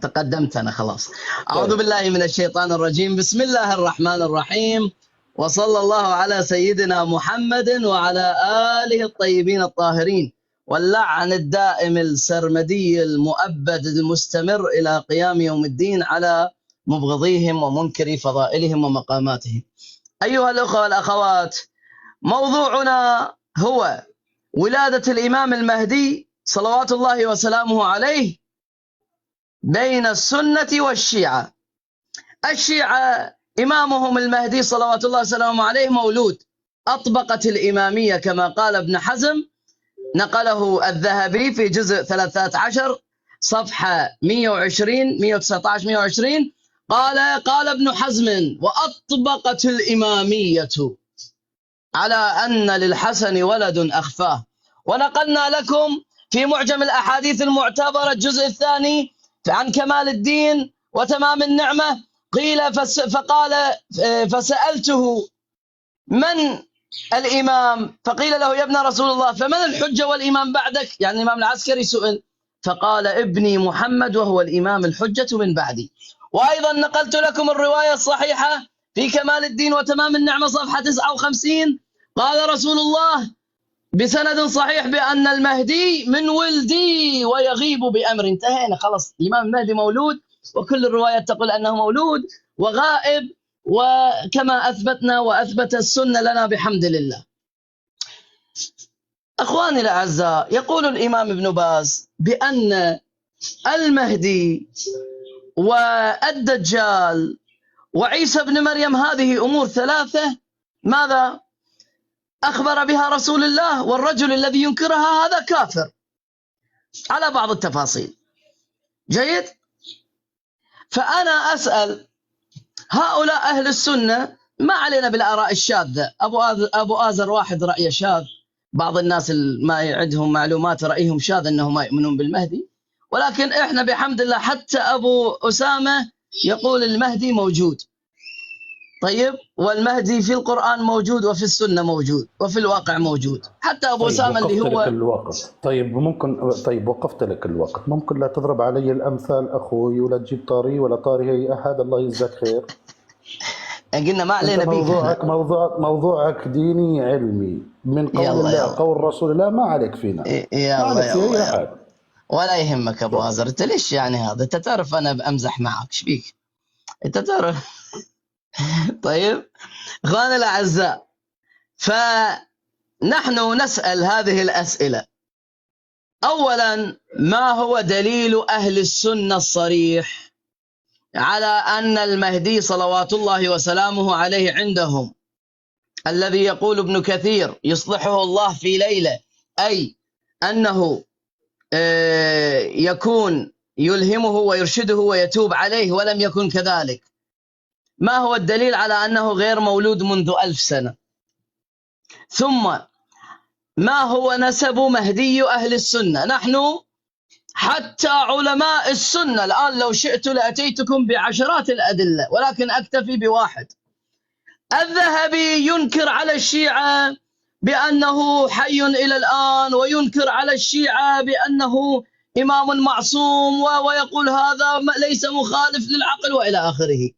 تقدمت أنا خلاص. أعوذ بالله من الشيطان الرجيم. بسم الله الرحمن الرحيم، وصلى الله على سيدنا محمد وعلى آله الطيبين الطاهرين، واللعن الدائم السرمدي المؤبد المستمر إلى قيام يوم الدين على مبغضيهم ومنكري فضائلهم ومقاماتهم. أيها الأخوة والأخوات، موضوعنا هو ولادة الإمام المهدي صلوات الله وسلامه عليه بين السنة والشيعة. الشيعة إمامهم المهدي صلوات الله وسلامه عليه مولود، أطبقت الإمامية كما قال ابن حزم، نقله الذهبي في جزء 13 صفحة 119 قال ابن حزم: وأطبقت الإمامية على أن للحسن ولد أخفاه. ونقلنا لكم في معجم الأحاديث المعتبرة الجزء الثاني عن كمال الدين وتمام النعمة، قيل فقال فسألته من الإمام، فقيل له: يا ابن رسول الله، فمن الحجة والإمام بعدك؟ يعني الإمام العسكري سئل، فقال: ابني محمد وهو الإمام الحجة من بعدي. وأيضا نقلت لكم الرواية الصحيحة في كمال الدين وتمام النعمة صفحة 59، قال رسول الله بسند صحيح بأن المهدي من ولدي ويغيب بأمر. انتهينا خلاص، الإمام المهدي مولود، وكل الروايات تقول أنه مولود وغائب، وكما أثبتنا وأثبت السنة لنا بحمد الله. أخواني الأعزاء، يقول الإمام ابن باز بأن المهدي والدجال وعيسى بن مريم هذه أمور ثلاثة ماذا أخبر بها رسول الله، والرجل الذي ينكرها هذا كافر على بعض التفاصيل. جيد؟ فأنا أسأل هؤلاء أهل السنة، ما علينا بالآراء الشاذة. أبو آزر واحد رأيه شاذ، بعض الناس ما يعدهم معلومات رأيهم شاذ أنهم ما يؤمنون بالمهدي، ولكن إحنا بحمد الله حتى أبو أسامة يقول المهدي موجود. طيب، والمهدي في القرآن موجود وفي السنة موجود وفي الواقع موجود، حتى أبو أسامة اللي هو الوقت. طيب ممكن، وقفت لك الوقت، ممكن لا تضرب علي الأمثال أخوي، ولا تجيب طاري ولا طاري هي أحد، الله يجزاك خير. قلنا ما علينا بيك، موضوعك ديني علمي من قول الله يلا. قول رسول الله، ما عليك فينا، ما عليك في أي أحد، ولا يهمك أبو آزر. أنت ليش يعني هذا؟ أنت تعرف أنا بأمزح معك، إيش بيك؟ أنت تعرف. طيب اخواني الاعزاء، فنحن نسأل هذه الأسئلة. اولا، ما هو دليل اهل السنة الصريح على ان المهدي صلوات الله وسلامه عليه عندهم، الذي يقول ابن كثير يصلحه الله في ليلة، اي انه يكون يلهمه ويرشده ويتوب عليه، ولم يكن كذلك. ما هو الدليل على أنه غير مولود منذ 1000 سنة؟ ثم ما هو نسب مهدي أهل السنة؟ نحن حتى علماء السنة الآن لو شئت لأتيتكم بعشرات الأدلة، ولكن أكتفي بواحد. الذهبي ينكر على الشيعة بأنه حي إلى الآن، وينكر على الشيعة بأنه إمام معصوم، ويقول هذا ليس مخالف للعقل وإلى آخره.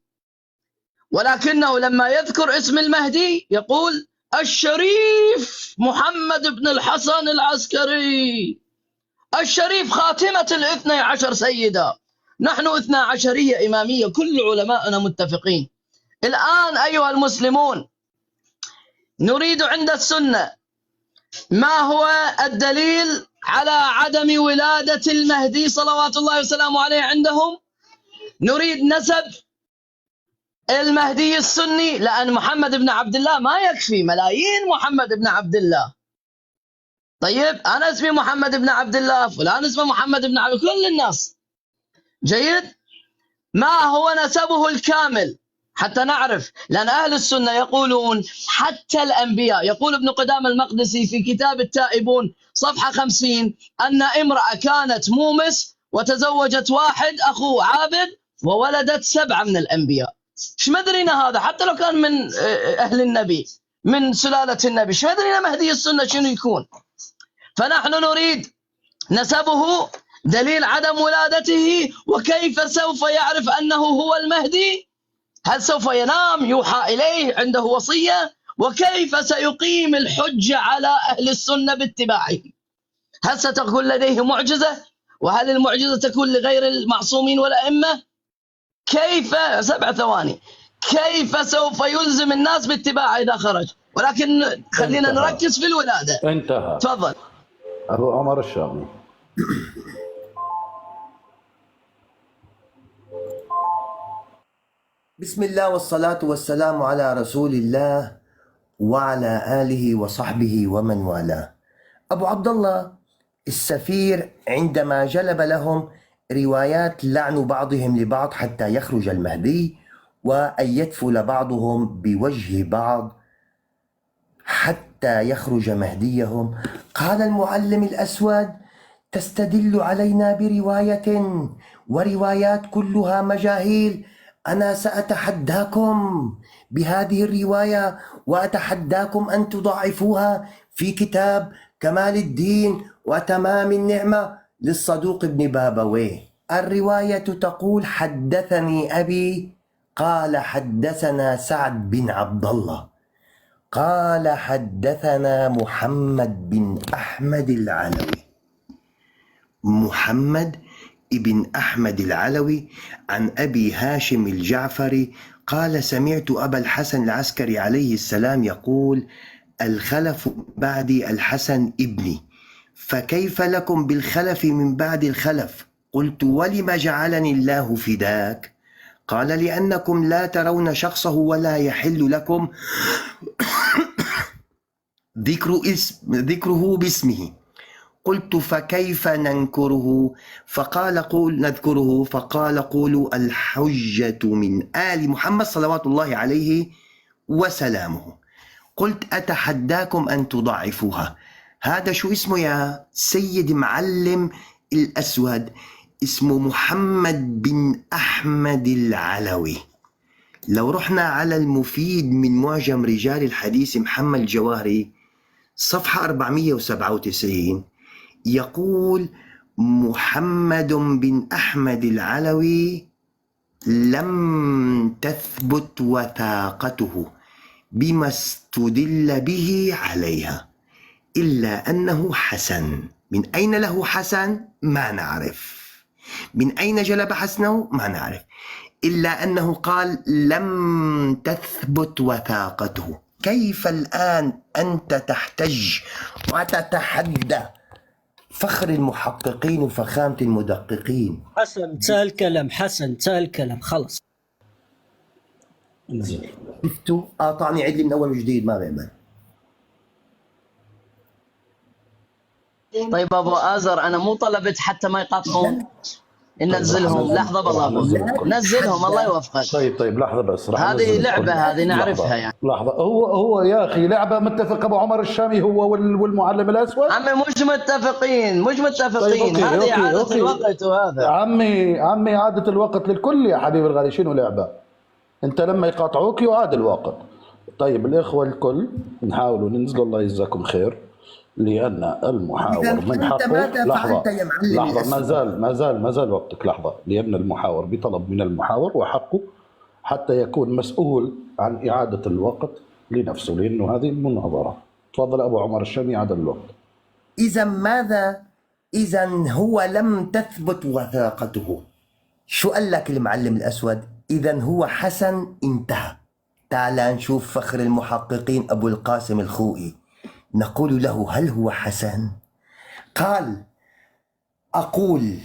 ولكنه لما يذكر اسم المهدي يقول الشريف محمد بن الحسن العسكري، الشريف خاتمة الاثني عشر سيدة. نحن 12 إمامية، كل علماءنا متفقين. الآن أيها المسلمون، نريد عند السنة ما هو الدليل على عدم ولادة المهدي صلوات الله وسلامه عليه عندهم. نريد نسب المهدي السني، لأن محمد بن عبد الله ما يكفي، ملايين محمد بن عبد الله. طيب، أنا اسمي محمد بن عبد الله، فلان اسمه محمد بن عبد الله، كل الناس. جيد؟ ما هو نسبه الكامل حتى نعرف، لأن أهل السنة يقولون حتى الأنبياء. يقول ابن قدامة المقدسي في كتاب التائبون صفحة 50 أن امرأة كانت مومس وتزوجت واحد أخوه عابد وولدت 7 من الأنبياء. ايش مدرينا هذا؟ حتى لو كان من أهل النبي، من سلالة النبي، ايش مدرينا مهدي السنة شنو يكون؟ فنحن نريد نسبه دليل عدم ولادته. وكيف سوف يعرف أنه هو المهدي؟ هل سوف ينام يوحى إليه عنده وصية؟ وكيف سيقيم الحجة على أهل السنة باتباعه؟ هل ستكون لديه معجزة؟ وهل المعجزة تكون لغير المعصومين والأئمة؟ كيف 7 ثواني كيف سوف يلزم الناس باتباعه إذا خرج؟ ولكن خلينا انتهى. نركز في الولادة. انتهى. تفضل أبو عمر الشامي. بسم الله والصلاة والسلام على رسول الله وعلى آله وصحبه ومن والاه. أبو عبد الله السفير عندما جلب لهم روايات لعن بعضهم لبعض حتى يخرج المهدي، وأن يدفل بعضهم بوجه بعض حتى يخرج مهديهم، قال المعلم الأسود: تستدل علينا برواية وروايات كلها مجاهيل. أنا سأتحداكم بهذه الرواية وأتحداكم أن تضعفوها في كتاب كمال الدين وتمام النعمة للصدوق ابن بابويه. الرواية تقول: حدثني أبي قال حدثنا سعد بن عبد الله قال حدثنا محمد بن أحمد العلوي. محمد ابن أحمد العلوي عن أبي هاشم الجعفري قال: سمعت أبا الحسن العسكري عليه السلام يقول: الخلف بعدي الحسن ابني، فكيف لكم بالخلف من بعد الخلف؟ قلت: ولم جعلني الله فداك؟ قال: لأنكم لا ترون شخصه ولا يحل لكم ذكره باسمه. قلت: فكيف ننكره؟ نذكره. فقال: قولوا الحجة من آل محمد صلوات الله عليه وسلامه. قلت: أتحداكم أن تضعفوها. هذا شو اسمه يا سيد معلم الأسود؟ اسمه محمد بن أحمد العلوي. لو رحنا على المفيد من معجم رجال الحديث محمد الجواهري صفحة 497 يقول: محمد بن أحمد العلوي لم تثبت وثاقته بما استدل به عليها، إلا أنه حسن. من أين له حسن؟ ما نعرف. من أين جلب حسنه؟ ما نعرف، إلا أنه قال لم تثبت وثاقته. كيف الآن أنت تحتج وتتحدى فخر المحققين وفخامة المدققين؟ حسن انتهى الكلام، حسن انتهى الكلام، خلص. انزل. شفتوا؟ قاطعني عدلي من أول وجديد، ما بيقبل. طيب أبو آزر، أنا مو طلبت حتى ما يقاطعون ننزلهم. لحظة بالله، نزلهم الله يوفقك. طيب لحظة بس، راح هذه أنزل لعبة، الكل. هذه نعرفها يعني. لحظة، هو يا أخي لعبة. متفق أبو عمر الشامي هو والمعلم الأسود؟ عمي مش متفقين. طيب هذه إعادة الوقت. وهذا عمي إعادة الوقت للكل يا حبيبي الغالي. شنو لعبة؟ أنت لما يقاطعوك يعاد الوقت. طيب الإخوة الكل نحاولوا ننزلوا، الله يجزاكم خير، لأن المحاور من حقه. لحظة ما زال وقتك. لحظة، لأن المحاور بطلب من المحاور وحقه حتى يكون مسؤول عن إعادة الوقت لنفسه، لأنه هذه المناظرة. تفضل أبو عمر الشامي، إعادة الوقت. إذا ماذا؟ إذا هو لم تثبت وثاقته. شو قال لك المعلم الأسود؟ إذا هو حسن، انتهى. تعال نشوف فخر المحققين أبو القاسم الخوئي، نقول له: هل هو حسن؟ قال: أقول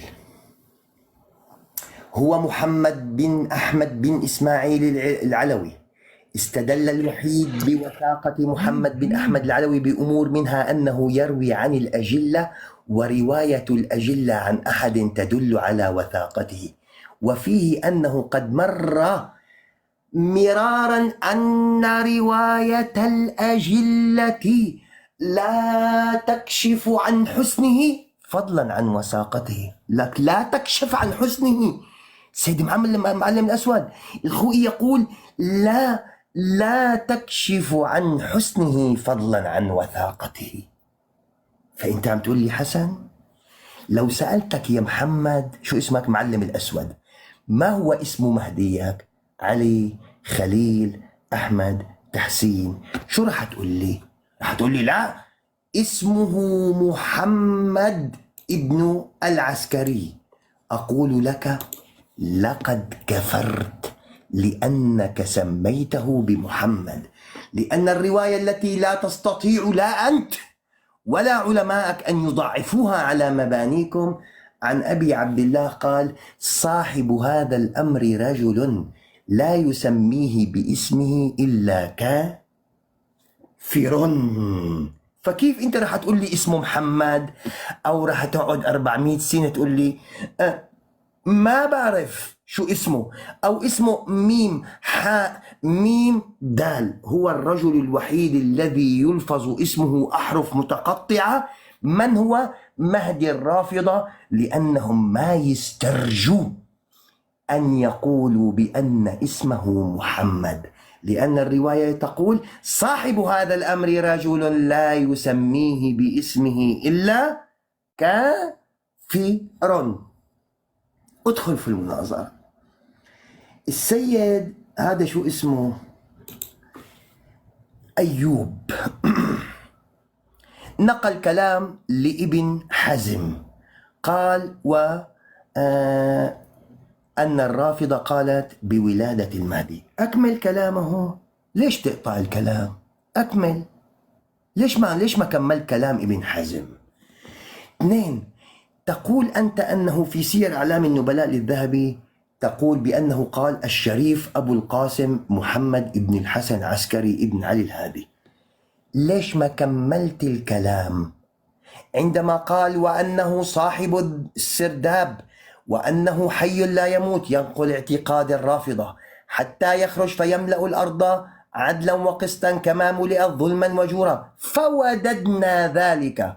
هو محمد بن أحمد بن إسماعيل العلوي. استدل الوحيد بوثاقة محمد بن أحمد العلوي بأمور، منها أنه يروي عن الأجلة، ورواية الأجلة عن أحد تدل على وثاقته، وفيه أنه قد مر مرارا أن رواية الأجلة لا تكشف عن حسنه فضلا عن وثاقته. لك لا تكشف عن حسنه. سيد معلم الأسود الخوئي يقول لا تكشف عن حسنه فضلا عن وثاقته. فأنت عم تقول لي حسن؟ لو سألتك يا محمد شو اسمك معلم الأسود، ما هو اسم مهديك؟ علي، خليل، أحمد، تحسين، شو رح تقول لي؟ رح تقول لي لا، اسمه محمد ابن العسكري. أقول لك لقد كفرت لأنك سميته بمحمد، لأن الرواية التي لا تستطيع لا أنت ولا علماءك أن يضعفوها على مبانيكم عن أبي عبد الله قال: صاحب هذا الأمر رجل لا يسميه باسمه إلا كافر. فكيف أنت رح تقول لي اسمه محمد، أو رح تقعد 400 سنة تقول لي ما بعرف شو اسمه، أو اسمه ميم حاء ميم دال؟ هو الرجل الوحيد الذي يلفظ اسمه أحرف متقطعة. من هو؟ مهدي الرافضة، لأنهم ما يسترجوا أن يقولوا بأن اسمه محمد، لأن الرواية تقول: صاحب هذا الأمر رجل لا يسميه باسمه إلا كافر. ادخل في المناظرة. السيد هذا شو اسمه؟ أيوب نقل كلام لابن حزم، قال أن الرافضة قالت بولادة المهدي. أكمل كلامه، ليش تقطع الكلام؟ أكمل، ليش ما كمل كلام ابن حزم؟ 2، تقول أنت أنه في سير أعلام النبلاء للذهبي تقول بأنه قال الشريف أبو القاسم محمد ابن الحسن عسكري ابن علي الهادي. ليش ما كملت الكلام عندما قال وأنه صاحب السرداب وأنه حي لا يموت، ينقل اعتقاد الرافضة حتى يخرج فيملأ الأرض عدلا وقسطا كما ملئت ظلما وجورا، فوددنا ذلك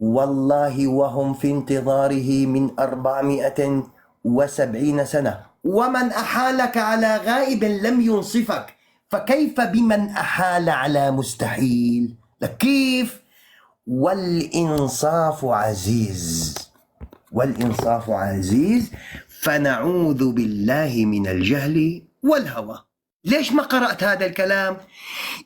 والله وهم في انتظاره من 470 سنة، ومن أحالك على غائب لم ينصفك، فكيف بمن أحال على مستحيل؟ كيف؟ والإنصاف عزيز، والإنصاف عزيز، فنعوذ بالله من الجهل والهوى. ليش ما قرأت هذا الكلام؟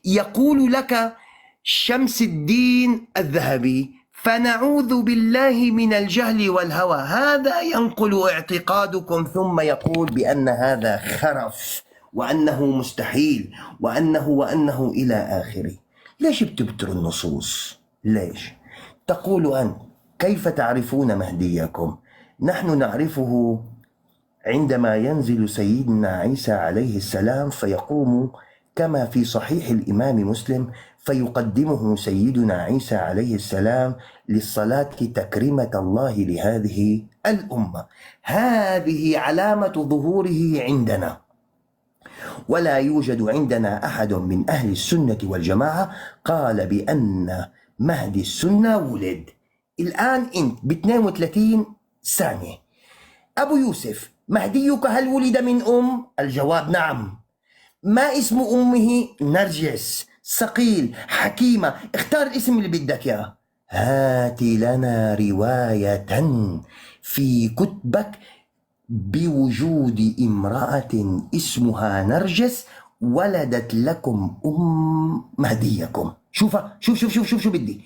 يقول لك شمس الدين الذهبي: فنعوذ بالله من الجهل والهوى. هذا ينقل اعتقادكم ثم يقول بأن هذا خرف وأنه مستحيل وأنه إلى آخره. ليش بتبتروا النصوص؟ ليش؟ تقول أنت كيف تعرفون مهديكم؟ نحن نعرفه عندما ينزل سيدنا عيسى عليه السلام فيقوم كما في صحيح الإمام مسلم، فيقدمه سيدنا عيسى عليه السلام للصلاة تكريمة الله لهذه الأمة. هذه علامة ظهوره عندنا، ولا يوجد عندنا أحد من أهل السنة والجماعة قال بأن مهدي السنة ولد. الآن أنت ب 32 ثانية أبو يوسف، مهديك هل ولد من أم؟ الجواب نعم. ما اسم أمه؟ نرجس، صقيل، حكيمة، اختار الاسم اللي بدك إياه. هات لنا رواية في كتبك بوجود امرأة اسمها نرجس ولدت لكم مهديكم. شوف شو بدي.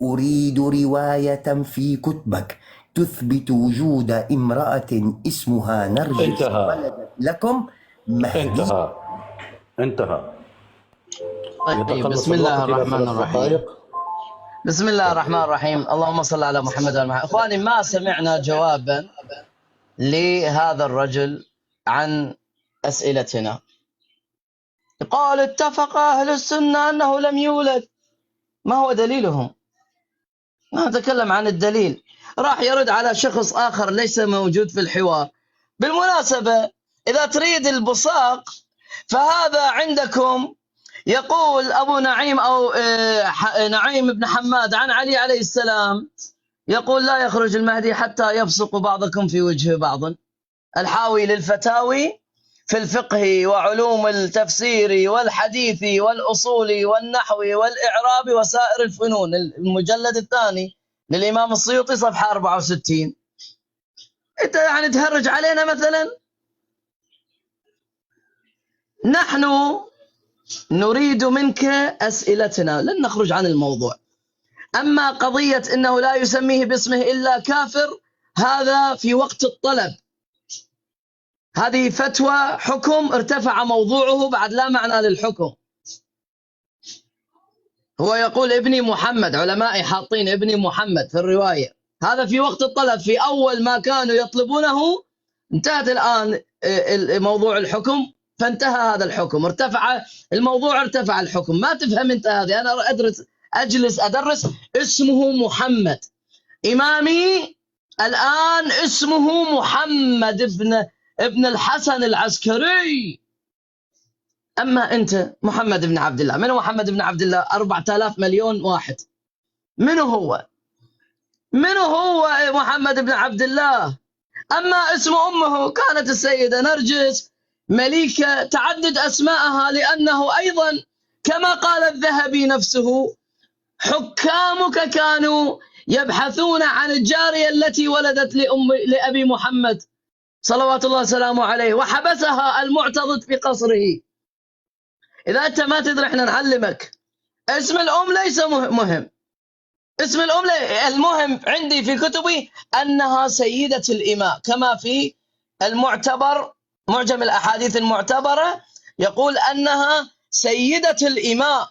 أريد رواية في كتبك تثبت وجود امرأة اسمها نرجس ولدت لكم مهدي. انتهى. طيب، بسم الله الرحمن الرحيم. بسم الله الرحمن الرحيم. اللهم صل على محمد وعلى محمد. اخواني، ما سمعنا جوابا لهذا الرجل عن اسئلتنا. قال اتفق اهل السنه انه لم يولد. ما هو دليلهم؟ ما نتكلم عن الدليل، راح يرد على شخص آخر ليس موجود في الحوار. بالمناسبة، إذا تريد البصاق فهذا عندكم يقول أبو نعيم أو نعيم بن حماد عن علي عليه السلام، يقول لا يخرج المهدي حتى يبصق بعضكم في وجه بعض. الحاوي للفتاوي في الفقه وعلوم التفسير والحديث والأصول والنحو والإعراب وسائر الفنون، المجلد الثاني للإمام السيوطي صفحة 64. أنت يعني تهرج علينا مثلا؟ نحن نريد منك أسئلتنا، لن نخرج عن الموضوع. أما قضية أنه لا يسميه باسمه إلا كافر، هذا في وقت الطلب. هذه فتوى حكم ارتفع موضوعه بعد لا معنى للحكم. هو يقول ابني محمد، علماء حاطين ابني محمد في الرواية. هذا في وقت الطلب، في أول ما كانوا يطلبونه. انتهت الآن موضوع الحكم، فانتهى هذا الحكم، ارتفع الموضوع، ارتفع الحكم. ما تفهم انت هذه. أنا أجلس أدرس، اسمه محمد، إمامي الآن اسمه محمد ابن الحسن العسكري. أما أنت محمد بن عبد الله. من هو محمد بن عبد الله؟ 4000 مليون واحد. من هو محمد بن عبد الله؟ أما اسم أمه كانت السيدة نرجس مليكة، تعدد أسماءها، لأنه أيضا كما قال الذهبي نفسه: حكامك كانوا يبحثون عن الجارية التي ولدت لأبي محمد صلوات الله وسلامه عليه، وحبسها المعتضد في قصره. إذا أنت ما تدري احنا نعلمك. اسم الأم ليس مهم. اسم الأم المهم عندي في كتبي أنها سيدة الإماء، كما في المعتبر، معجم الأحاديث المعتبرة، يقول أنها سيدة الإماء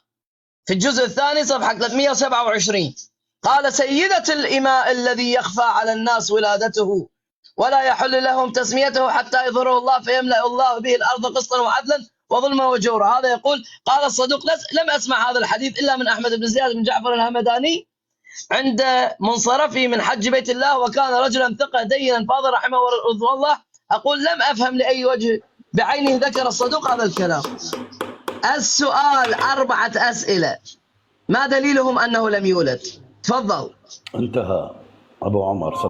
في الجزء الثاني صفحة 327. قال: سيدة الإماء الذي يخفى على الناس ولادته ولا يحل لهم تسميته حتى يظهره الله فيملأ الله به الأرض قسطا وعدلا وظلما وجورا. هذا يقول. قال الصدوق: لم أسمع هذا الحديث إلا من أحمد بن زياد بن جعفر الهمداني عند منصرفه من حج بيت الله، وكان رجلا ثقة دينا فاضل رحمه الله. أقول: لم أفهم لأي وجه بعينه ذكر الصدوق هذا الكلام. السؤال 4 أسئلة، ما دليلهم أنه لم يولد؟ تفضل. انتهى أبو عمر.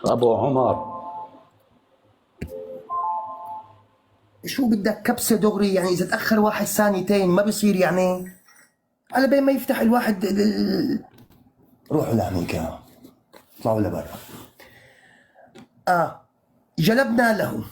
أبو عمر، شو بدك كبسة دغري؟ يعني إذا تأخر واحد ثانيتين ما بصير، يعني على بين ما يفتح الواحد روحوا لهنيك، اطلعوا لبرا. جلبنا له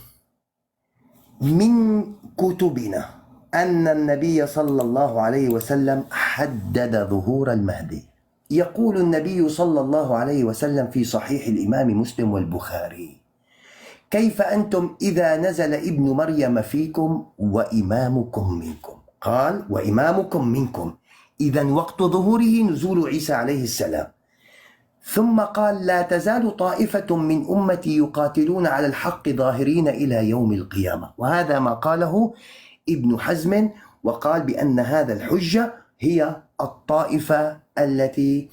من كتبنا أن النبي صلى الله عليه وسلم حدد ظهور المهدي. يقول النبي صلى الله عليه وسلم في صحيح الإمام مسلم والبخاري: كيف أنتم إذا نزل ابن مريم فيكم وإمامكم منكم؟ قال: وإمامكم منكم، إذا وقت ظهوره نزول عيسى عليه السلام. ثم قال: لا تزال طائفة من أمتي يقاتلون على الحق ظاهرين إلى يوم القيامة. وهذا ما قاله ابن حزم، وقال بأن هذا الحجة هي الطائفة التي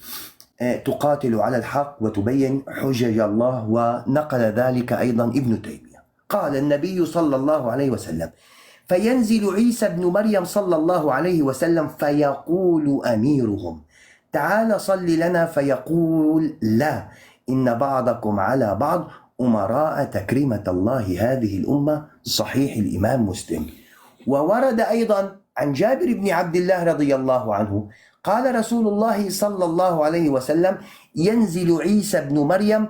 تقاتل على الحق وتبين حجج الله، ونقل ذلك أيضا ابن تيمية. قال النبي صلى الله عليه وسلم: فينزل عيسى بن مريم صلى الله عليه وسلم فيقول أميرهم: تعال صل لنا، فيقول: لا، إن بعضكم على بعض أمراء تكريمة الله هذه الأمة. صحيح الإمام مسلم. وورد أيضا عن جابر بن عبد الله رضي الله عنه قال رسول الله صلى الله عليه وسلم: ينزل عيسى بن مريم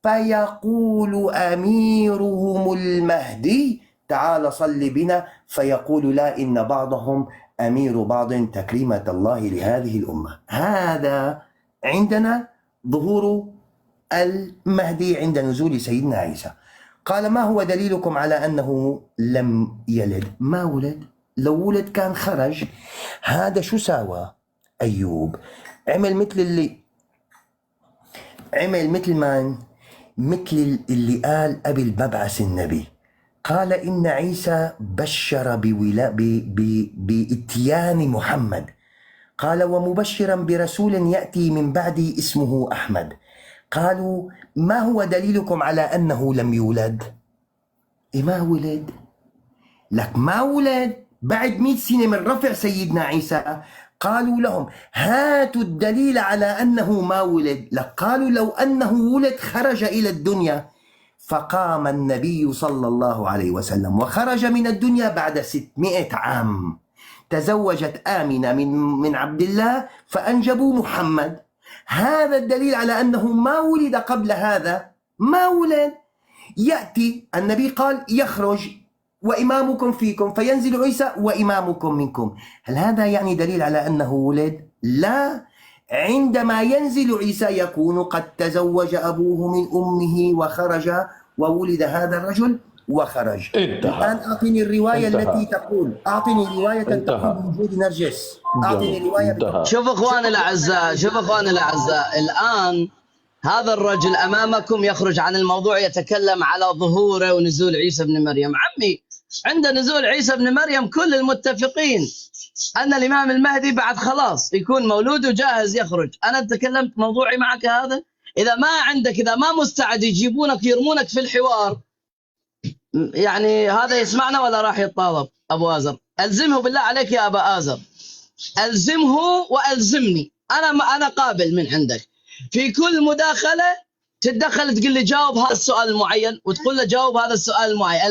فيقول أميرهم المهدي: تعال صل بنا، فيقول: لا، إن بعضهم أمير بعض تكريمة الله لهذه الأمة. هذا عندنا ظهور المهدي عند نزول سيدنا عيسى. قال: ما هو دليلكم على أنه لم يلد؟ ما ولد. لو ولد كان خرج. هذا شو ساوى أيوب؟ عمل مثل اللي قال أبي المبعث النبي. قال: إن عيسى بشر بإتيان محمد. قال: ومبشرا برسول يأتي من بعدي اسمه أحمد. قالوا: ما هو دليلكم على أنه لم يولد؟ ما ولد. لك ما ولد بعد 100 سنة من رفع سيدنا عيسى. قالوا لهم: هاتوا الدليل على أنه ما ولد. لك قالوا: لو أنه ولد خرج إلى الدنيا. فقام النبي صلى الله عليه وسلم وخرج من الدنيا بعد 600 عام. تزوجت آمنة من عبد الله فأنجبوا محمد. هذا الدليل على أنه ما ولد قبل هذا، ما ولد. يأتي النبي قال يخرج وإمامكم فيكم، فينزل عيسى وإمامكم منكم. هل هذا يعني دليل على أنه ولد؟ لا. عندما ينزل عيسى يكون قد تزوج أبوه من أمه وخرج وولد هذا الرجل وخرج. انتهى. الآن أعطني الرواية انتهى. التي تقول، أعطني رواية انتهى. تقول بوجود نرجس، أعطني رواية انتهى. شوف اخواني الاعزاء، شوف اخواني الاعزاء، الان هذا الرجل امامكم يخرج عن الموضوع، يتكلم على ظهوره ونزول عيسى بن مريم. عمي، عند نزول عيسى بن مريم كل المتفقين ان الامام المهدي بعد خلاص يكون مولود وجاهز يخرج. انا تكلمت موضوعي معك هذا. اذا ما عندك، اذا ما مستعد يجيبونك يرمونك في الحوار، يعني هذا يسمعنا ولا راح يتطالب؟ ابو آزر الزمه بالله عليك يا ابا آزر، الزمه والزمني. انا قابل من عندك في كل مداخله تتدخل تقول لي جاوب هذا السؤال المعين، وتقول له جاوب هذا السؤال المعين.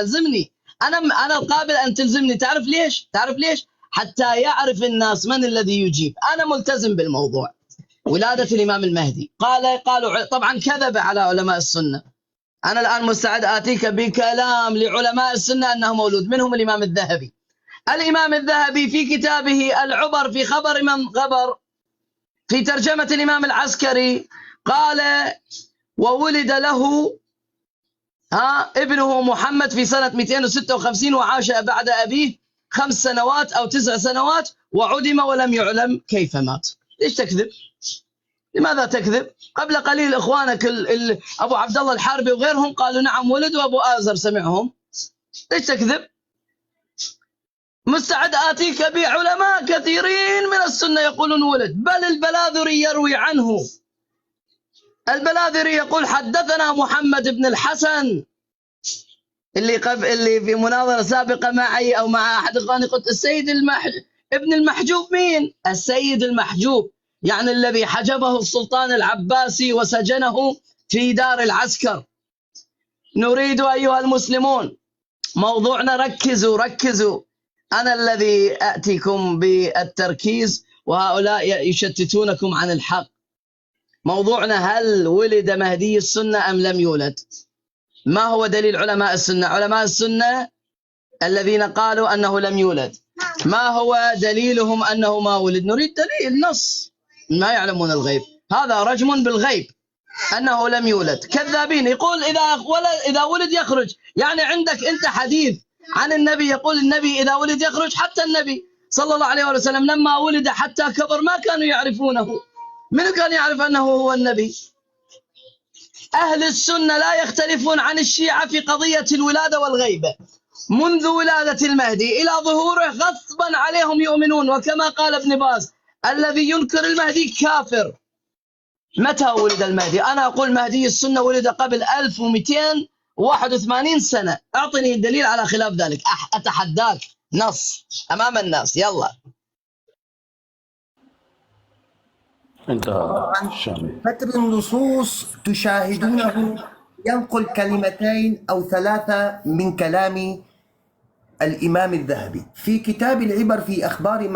الزمني. انا قابل ان تلزمني. تعرف ليش؟ تعرف ليش؟ حتى يعرف الناس من الذي يجيب. انا ملتزم بالموضوع ولادة الامام المهدي. قالوا طبعا كذب على علماء السنه. انا الان مستعد اتيك بكلام لعلماء السنه انه مولود، منهم الامام الذهبي. الامام الذهبي في كتابه العبر في خبر من خبر في ترجمة الإمام العسكري قال وولد له ابنه محمد في سنة 256 وعاش بعد أبيه 5 سنوات أو 9 سنوات وعدم ولم يعلم كيف مات. ليش تكذب؟ لماذا تكذب؟ قبل قليل إخوانك أبو عبد الله الحاربي وغيرهم قالوا نعم ولد، وأبو آزر سمعهم. ليش تكذب؟ مستعد آتيك بعلماء كثيرين من السنة يقولون ولد، بل البلاذري يروي عنه. البلاذري يقول حدثنا محمد بن الحسن، اللي في مناظرة سابقة معي أو مع أحد إخواني قلت السيد ابن المحجوب. مين؟ السيد المحجوب، يعني الذي حجبه السلطان العباسي وسجنه في دار العسكر. نريد أيها المسلمون موضوعنا، ركزوا. أنا الذي أأتيكم بالتركيز وهؤلاء يشتتونكم عن الحق. موضوعنا هل ولد مهدي السنة أم لم يولد؟ ما هو دليل علماء السنة؟ علماء السنة الذين قالوا أنه لم يولد، ما هو دليلهم أنه ما ولد؟ نريد دليل، نص. ما يعلمون الغيب، هذا رجم بالغيب أنه لم يولد. كذابين. يقول إذا ولد يخرج. يعني عندك أنت حديث عن النبي يقول النبي إذا ولد يخرج. حتى النبي صلى الله عليه وسلم لما ولد حتى كبر ما كانوا يعرفونه. من كان يعرف أنه هو النبي؟ أهل السنة لا يختلفون عن الشيعة في قضية الولادة والغيبة. منذ ولادة المهدي إلى ظهوره غصبا عليهم يؤمنون، وكما قال ابن باز الذي ينكر المهدي كافر. متى ولد المهدي؟ أنا أقول مهدي السنة ولد قبل 1281 سنة. أعطني الدليل على خلاف ذلك. أتحداك نص أمام الناس. يلا. انتهى الشامي. فتر النصوص تشاهدونه ينقل كلمتين أو 3 من كلام الإمام الذهبي في كتاب العبر في أخبار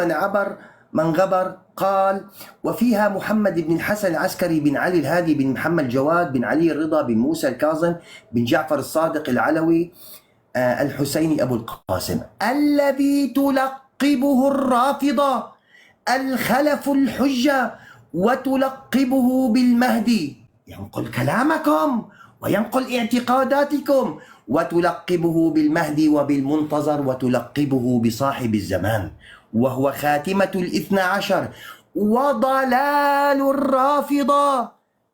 من غبر قال وفيها محمد بن الحسن العسكري بن علي الهادي بن محمد جواد بن علي الرضا بن موسى الكاظم بن جعفر الصادق العلوي الحسيني أبو القاسم الذي تلقبه الرافضة الخلف الحجة وتلقبه بالمهدي. ينقل كلامكم وينقل اعتقاداتكم وتلقبه بالمهدي وبالمنتظر وتلقبه بصاحب الزمان وهو خاتمة الاثنى عشر وضلال الرافضة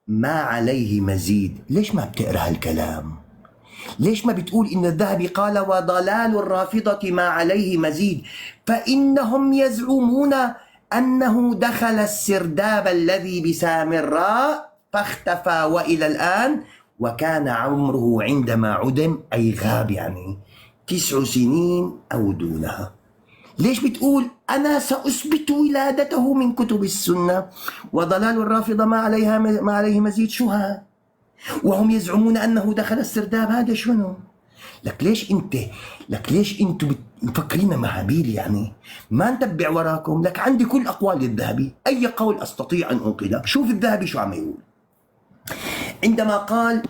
ما عليه مزيد. ليش ما بتقرأ هالكلام؟ ليش ما بتقول إن الذهبي قال وضلال الرافضة ما عليه مزيد؟ فإنهم يزعمون أنه دخل السرداب الذي بسامراء فاختفى وإلى الآن، وكان عمره عندما عدم أي غاب يعني 9 سنين أو دونها. ليش بتقول أنا سأثبت ولادته من كتب السنة وضلال الرافضة ما عليه مزيد؟ شو هذا؟ وهم يزعمون أنه دخل السرداب. هذا شنو؟ لك ليش انتوا مفكرين مهابيل يعني؟ ما نتبع وراكم. لك عندي كل اقوال الذهبي، اي قول استطيع ان انقله. شوف الذهبي شو عم يقول عندما قال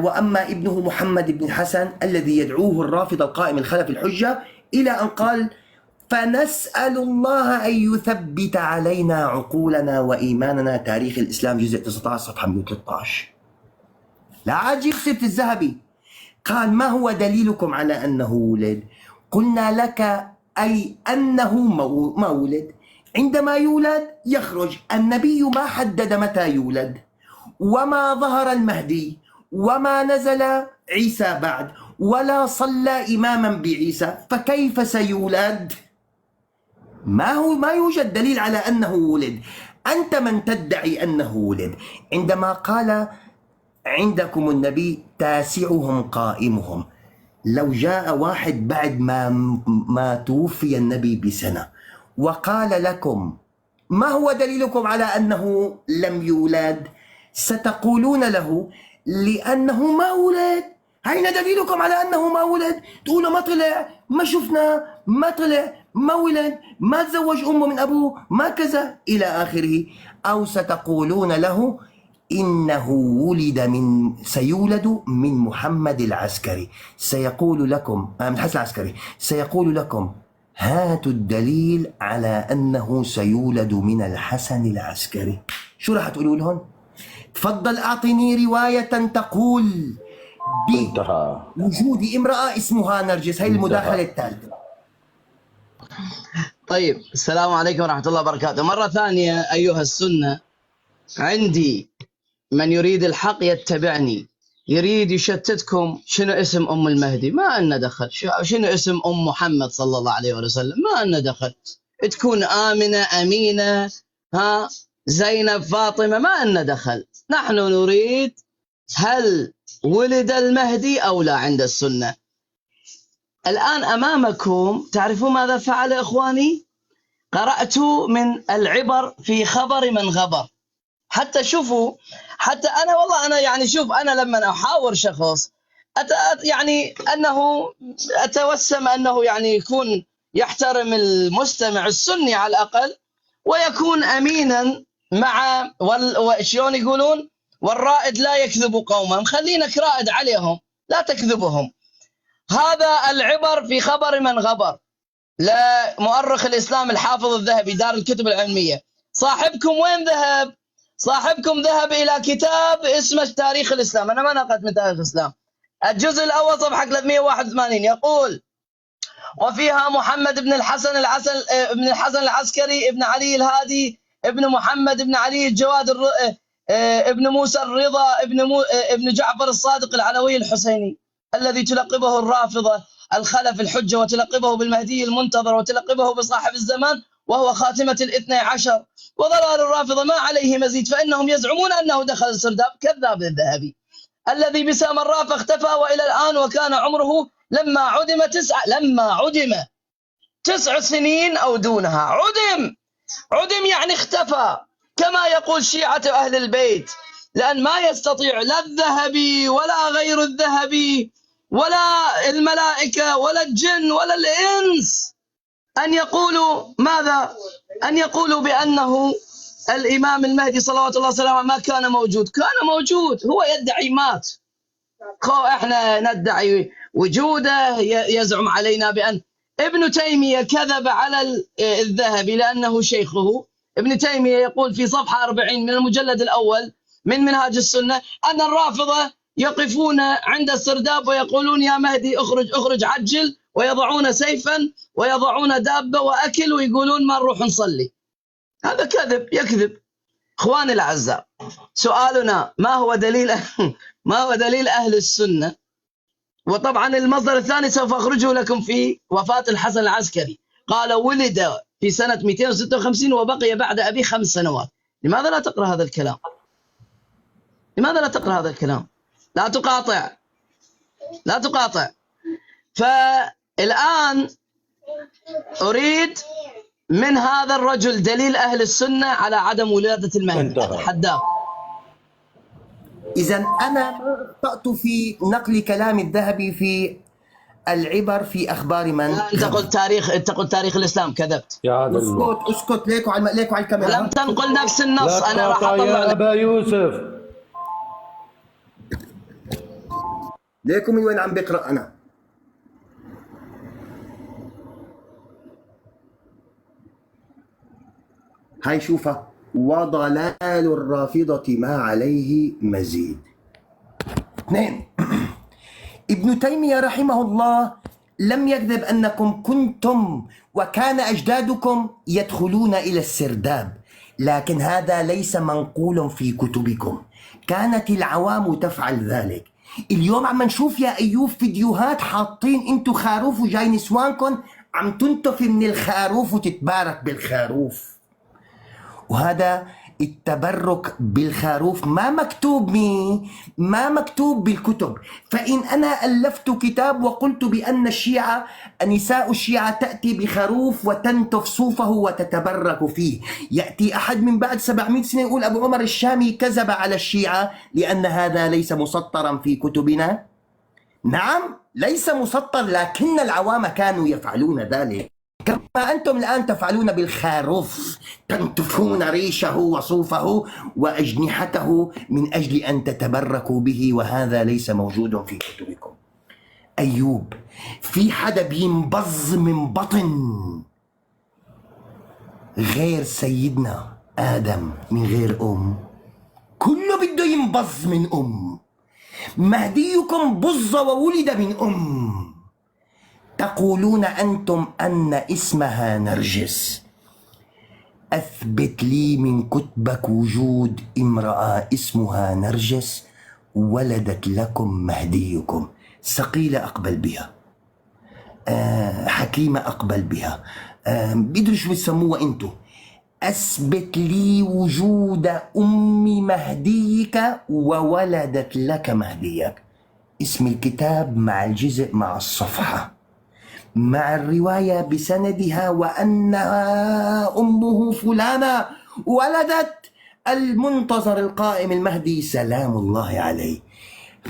واما ابنه محمد بن الحسن الذي يدعوه الرافض القائم الخلف الحجه، الى ان قال فنسأل الله أن يثبت علينا عقولنا وإيماننا. تاريخ الإسلام جزء 19 صفحة 113. لا عجيب سيرة الذهبي. قال ما هو دليلكم على أنه ولد؟ قلنا لك أي أنه ما ولد. عندما يولد يخرج. النبي ما حدد متى يولد، وما ظهر المهدي، وما نزل عيسى بعد، ولا صلى إماما بعيسى، فكيف سيولد؟ ما يوجد دليل على أنه ولد. أنت من تدعي أنه ولد. عندما قال عندكم النبي تاسعهم قائمهم، لو جاء واحد بعد ما توفي النبي بسنة وقال لكم ما هو دليلكم على أنه لم يولد، ستقولون له لأنه ما ولد. أين دليلكم على أنه ما ولد؟ تقولوا ما طلع، ما شفنا، ما طلع، ما ولد، ما تزوج أمه من أبوه، ما كذا إلى آخره. أو ستقولون له إنه سيولد من محمد العسكري، سيقول لكم من الحسن العسكري، سيقول لكم هاتوا الدليل على أنه سيولد من الحسن العسكري. شو راح تقولوا لهم؟ تفضل أعطني رواية تقول بوجود امرأة اسمها نرجس. هي المداخلة الثالثة. طيب، السلام عليكم ورحمة الله وبركاته. مرة ثانية أيها السنة، عندي من يريد الحق يتبعني، يريد يشتتكم. شنو اسم أم المهدي؟ ما لنا دخل. شنو اسم أم محمد صلى الله عليه وسلم؟ ما لنا دخل. تكون آمنة، أمينة، زينب، فاطمة، ما لنا دخل. نحن نريد هل ولد المهدي أو لا عند السنة. الآن أمامكم تعرفون ماذا فعل إخواني؟ قرأت من العبر في خبر من غبر. حتى شوفوا، حتى أنا والله أنا يعني شوف، أنا لما أحاور شخص يعني أنه أتوسم أنه يعني يكون يحترم المستمع السني على الأقل، ويكون أمينا مع شلون يقولون والرائد لا يكذب قوما. خلينك رائد عليهم، لا تكذبهم. هذا العبر في خبر من غبر لمؤرخ الإسلام الحافظ الذهبي دار الكتب العلمية. صاحبكم وين ذهب؟ صاحبكم ذهب إلى كتاب اسمه تاريخ الإسلام. أنا ما نقلت من تاريخ الإسلام. الجزء الأول صفحة 381 يقول وفيها محمد بن الحسن العسكري ابن علي الهادي ابن محمد بن علي الجواد ابن موسى الرضا ابن جعفر الصادق العلوي الحسيني، الذي تلقبه الرافضة الخلف الحجة، وتلقبه بالمهدي المنتظر، وتلقبه بصاحب الزمان، وهو خاتمة الاثني عشر. وضلال الرافضة ما عليه مزيد، فإنهم يزعمون أنه دخل السرداب. كذاب الذهبي الذي بسامراء فاختفى وإلى الآن، وكان عمره لما عدم 9 سنين أو دونها. عدم يعني اختفى، كما يقول شيعة أهل البيت، لأن ما يستطيع لا الذهبي ولا غير الذهبي ولا الملائكة ولا الجن ولا الإنس أن يقولوا ماذا؟ أن يقولوا بأنه الإمام المهدي صلوات الله وسلامه ما كان موجود. كان موجود، هو يدعي مات. احنا ندعي وجوده، يزعم علينا بأن ابن تيمية كذب على الذهبي لأنه شيخه. ابن تيمية يقول في صفحة 40 من المجلد الأول من منهاج السنة أن الرافضة يقفون عند السرداب ويقولون يا مهدي اخرج اخرج عجل، ويضعون سيفا ويضعون دابة وأكل، ويقولون ما نروح نصلي. هذا كذب، يكذب. اخواني الاعزاء، سؤالنا ما هو دليل اهل السنه؟ وطبعا المصدر الثاني سوف اخرجه لكم في وفاه الحسن العسكري. قال ولد في سنه 256 وبقي بعد ابيه 5 سنوات. لماذا لا تقرا هذا الكلام؟ لماذا لا تقرا هذا الكلام؟ لا تقاطع. فالان اريد من هذا الرجل دليل أهل السنة على عدم ولادة المهدي. أتحداه. إذا أنا ما أخطأت في نقل كلام الذهبي في العبر في أخبار من؟ أنت قلت تاريخ الإسلام، كذبت. يا عادل الوقت. اسكت ليكوا على الكاميرا. لم تنقل نفس النص. لا أنا راح تقاطع أطلع يا لك. أبا يوسف. ليكوا من وين عم بقرأ أنا؟ هاي شوفها، وضلال الرافضة ما عليه مزيد. 2. ابن تيمية رحمه الله لم يكذب أنكم كنتم وكان أجدادكم يدخلون إلى السرداب، لكن هذا ليس منقول في كتبكم، كانت العوام تفعل ذلك. اليوم عم نشوف يا أيوب فيديوهات حاطين انتو خروف وجاي نسوانكم عم تنتفي من الخروف وتتبارك بالخروف، وهذا التبرك بالخروف ما مكتوب بالكتب. فإن أنا ألفت كتاب وقلت بأن نساء الشيعة تأتي بخروف وتنتف صوفه وتتبرك فيه، يأتي أحد من بعد 700 سنة يقول أبو عمر الشامي كذب على الشيعة لأن هذا ليس مسطرا في كتبنا؟ نعم ليس مسطر، لكن العوام كانوا يفعلون ذلك كما أنتم الآن تفعلون بالخروف، تنتفون ريشه وصوفه وأجنحته من أجل أن تتبركوا به، وهذا ليس موجود في كتبكم. أيوب، في حدا بينبظ من بطن غير سيدنا آدم من غير أم؟ كله بده ينبظ من أم. مهديكم بظ وولد من أم. تقولون أنتم أن اسمها نرجس. أثبت لي من كتبك وجود امرأة اسمها نرجس ولدت لكم مهديكم. سقيلة أقبل بها، حكيمة أقبل بها، بيدروا شو بتسموها أنتو. أثبت لي وجود أم مهديك وولدت لك مهديك. اسم الكتاب مع الجزء مع الصفحة مع الرواية بسندها وأنها أمه فلانة ولدت المنتظر القائم المهدي سلام الله عليه.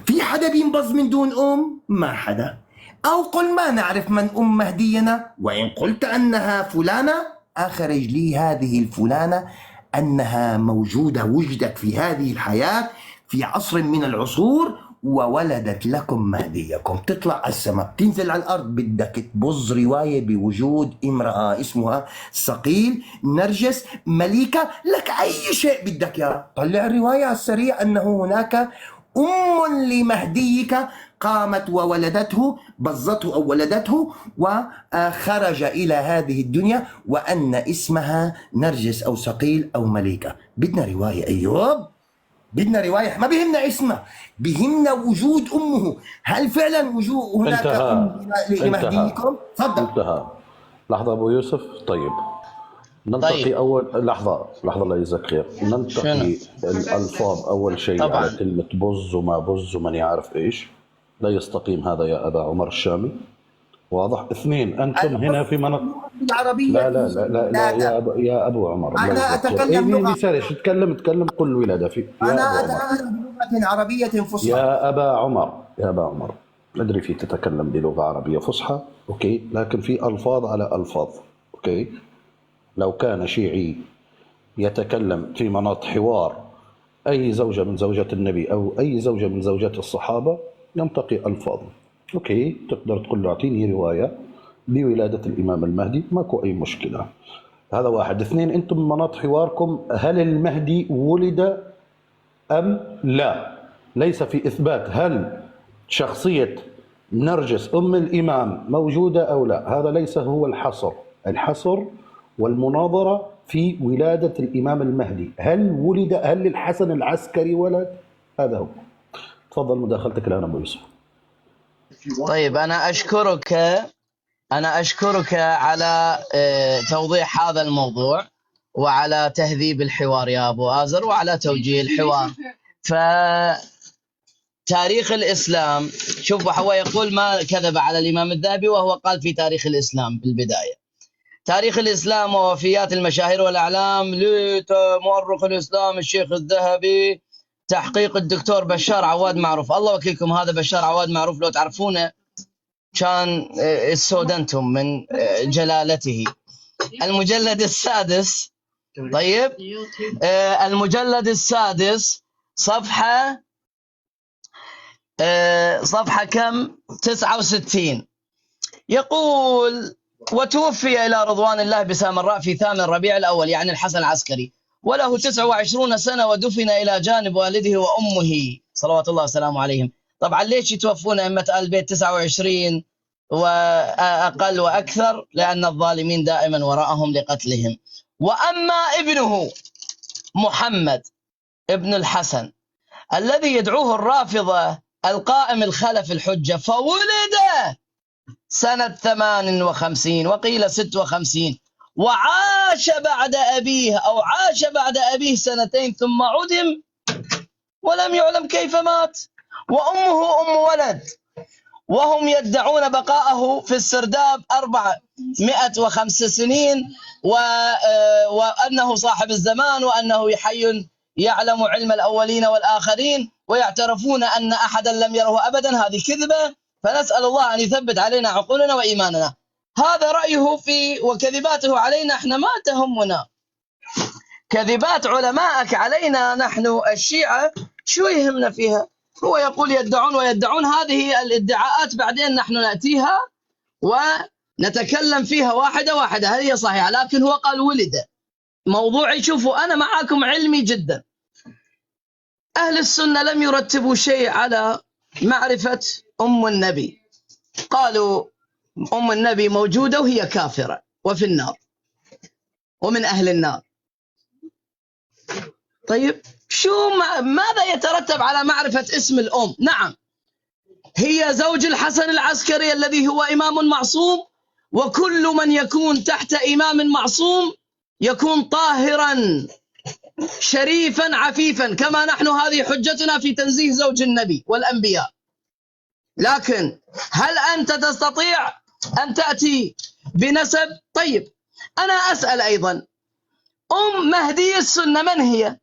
في حدا بينبظ من دون أم؟ ما حدا. أو قل ما نعرف من أم مهدينا، وإن قلت أنها فلانة أخرج لي هذه الفلانة أنها موجودة، وجدت في هذه الحياة في عصر من العصور وولدت لكم مهديكم. تطلع على السماء تنزل على الأرض بدك تبظ رواية بوجود امرأة اسمها صقيل نرجس مليكة، لك أي شيء بدك يا طلع الرواية على السريع أنه هناك أم لمهديك قامت وولدته، بظته أو ولدته وخرج إلى هذه الدنيا، وأن اسمها نرجس أو صقيل أو مليكة. بدنا رواية أيوب، بدنا رواية، ما بهمنا اسمها، بهمنا وجود أمه. هل فعلا وجود هناك أم لمهديكم؟ تفضل. انتهى. لحظة أبو يوسف. طيب نلتقي. طيب. أول لحظة الله يجزاك خير. نلتقي الألفاظ أول شيء طبعاً. على كلمة بز وما بز ومن يعرف إيش، لا يستقيم هذا يا أبا عمر الشامي. واضح. 2 أنتم هنا في منطقة العربية. لا لا لا لا, لا يا أبو عمر، أنا أتكلم لغة. تكلم كل ولادة في. أنا أتكلم بلغة عربية فصحى. يا أبا عمر أدري في تتكلم بلغة عربية فصحى، أوكي، لكن في ألفاظ على ألفاظ، أوكي. لو كان شيعي يتكلم في مناط حوار أي زوجة من زوجات النبي أو أي زوجة من زوجات الصحابة ينتقي ألفاظ، أوكي، تقدر تقول له أعطيني رواية بولادة الإمام المهدي، ماكو أي مشكلة. هذا 1. 2 أنتم من مناط حواركم هل المهدي ولد أم لا، ليس في إثبات هل شخصية نرجس أم الإمام موجودة أو لا. هذا ليس هو الحصر والمناظرة في ولادة الإمام المهدي. هل ولد، هل الحسن العسكري ولد؟ هذا هو. تفضل مداخلتك الآن أبو يوسف. طيب أنا أشكرك على توضيح هذا الموضوع وعلى تهذيب الحوار يا أبو آزر وعلى توجيه الحوار. فتاريخ الإسلام، شوف هو يقول ما كذب على الإمام الذهبي، وهو قال في تاريخ الإسلام بالبداية تاريخ الإسلام ووفيات المشاهير والأعلام لمؤرخ الإسلام الشيخ الذهبي تحقيق الدكتور بشار عواد معروف. الله وكيلكم، هذا بشار عواد معروف لو تعرفونه كان استودنتم من جلالته. المجلد السادس، طيب المجلد السادس صفحة كم؟ 69. يقول: وتوفي إلى رضوان الله بسامراء في 8 ربيع الأول، يعني الحسن العسكري، وله 29 سنة، ودفن إلى جانب والده وأمه صلوات الله وسلامه عليهم. طبعا ليش يتوفون أئمة آل البيت 29 وأقل وأكثر؟ لأن الظالمين دائما وراءهم لقتلهم. وأما ابنه محمد ابن الحسن الذي يدعوه الرافضة القائم الخلف الحجة، فولد سنة 58 وقيل 56، وعاش بعد أبيه أو عاش بعد أبيه 2 ثم عدم ولم يعلم كيف مات. وأمه أم ولد، وهم يدعون بقاءه في السرداب 405 سنين، وأنه صاحب الزمان، وأنه حي يعلم علم الأولين والآخرين، ويعترفون أن أحدا لم يره أبدا. هذه كذبة، فنسأل الله أن يثبت علينا عقولنا وإيماننا. هذا رأيه في وكذباته علينا احنا ما تهمنا. كذبات علمائك علينا نحن الشيعة شو يهمنا فيها؟ هو يقول يدعون ويدعون، هذه الادعاءات بعدين نحن نأتيها ونتكلم فيها واحدة واحدة هل هي صحيحة. لكن هو قال ولد. موضوعي، شوفوا أنا معاكم علمي جدا. أهل السنة لم يرتبوا شيء على معرفة أم النبي. قالوا أم النبي موجودة وهي كافرة وفي النار ومن أهل النار. طيب ماذا يترتب على معرفة اسم الأم؟ نعم، هي زوج الحسن العسكري الذي هو إمام معصوم، وكل من يكون تحت إمام معصوم يكون طاهرا شريفا عفيفا، كما نحن هذه حجتنا في تنزيه زوج النبي والأنبياء. لكن هل أنت تستطيع أن تأتي بنسب؟ طيب أنا أسأل أيضا، أم مهدي السنة من هي؟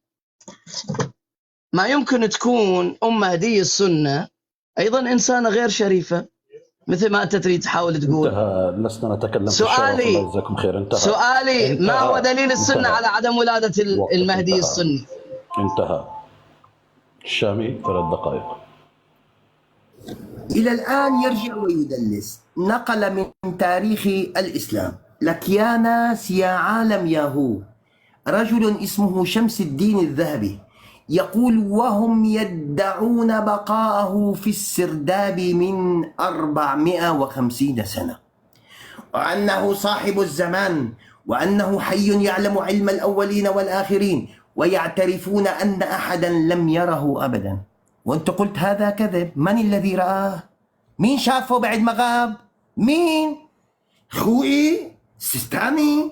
ما يمكن تكون أم مهدي السنة أيضا إنسانة غير شريفة مثل ما أنت تريد تحاول تقول. لسنا نتكلم في سؤالي الله يجزاكم خير. سؤالي انتهى. ما هو دليل السنة انتهى. على عدم ولادة المهدي انتهى. السني؟ انتهى. الشامي 3 دقائق. إلى الآن يرجع ويدلس. نقل من تاريخ الإسلام: لك يا ناس يا عالم يا هو، رجل اسمه شمس الدين الذهبي يقول: وهم يدعون بقاءه في السرداب من 450 سنة، وأنه صاحب الزمان، وأنه حي يعلم علم الأولين والآخرين، ويعترفون أن أحدا لم يره أبدا. وأنت قلت هذا كذب. من الذي رآه؟ مين شافه بعد ما غاب؟ مين؟ خوئي؟ سيستاني؟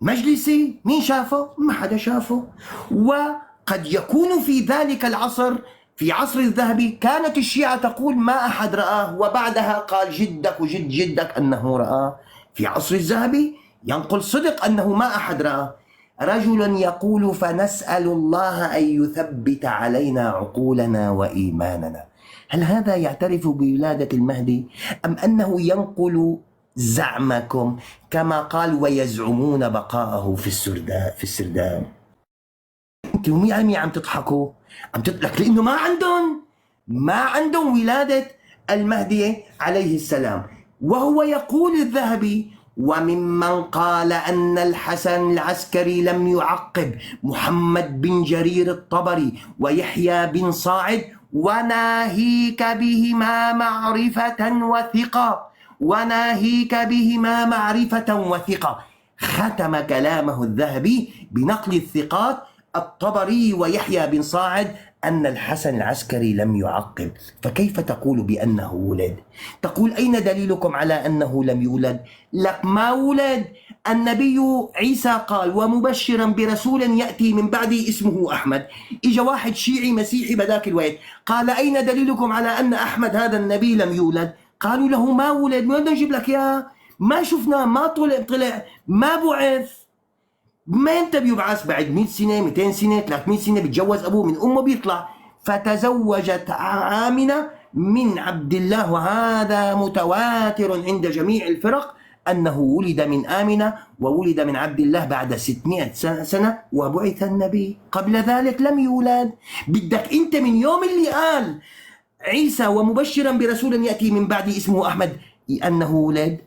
مجلسي؟ مين شافه؟ ما حدا شافه. وقد يكون في ذلك العصر، في عصر الذهبي، كانت الشيعة تقول ما أحد رآه، وبعدها قال جدك وجد جدك أنه رآه. في عصر الذهبي ينقل صدق أنه ما أحد رآه. رجل يقول: فنسأل الله أن يثبت علينا عقولنا وإيماننا. هل هذا يعترف بولادة المهدي، أم أنه ينقل زعمكم كما قال ويزعمون بقاءه في السرداب؟ انتم يعني عم تضحكوا، عم تضحك لانه ما عندهم ولادة المهدي عليه السلام. وهو يقول الذهبي: وممن قال أن الحسن العسكري لم يعقب محمد بن جرير الطبري ويحيى بن صاعد، وناهيك بهما معرفة وثقة، وناهيك بهما معرفة وثقة. ختم كلامه الذهبي بنقل الثقات الطبري ويحيى بن صاعد أن الحسن العسكري لم يعقب. فكيف تقول بأنه ولد؟ تقول: أين دليلكم على أنه لم يولد؟ لك ما ولد. النبي عيسى قال: ومبشرا برسول يأتي من بعدي اسمه أحمد. إجا واحد شيعي مسيحي بذاك الوقت قال: أين دليلكم على أن أحمد هذا النبي لم يولد؟ قالوا له: ما ولد. ما بدنا نجيب لك إياه، ما شفناه، ما طلع، ما بعث. ما انت بيبعث بعد 100 سنة 200 سنة 300 سنة، بيتجوز ابوه من امه بيطلع. فتزوجت آمنة من عبد الله، وهذا متواتر عند جميع الفرق أنه ولد من آمنة وولد من عبد الله بعد 600 سنة، وبعث النبي. قبل ذلك لم يولد. بدك أنت من يوم اللي قال عيسى ومبشرا برسول يأتي من بعد اسمه أحمد أنه ولد،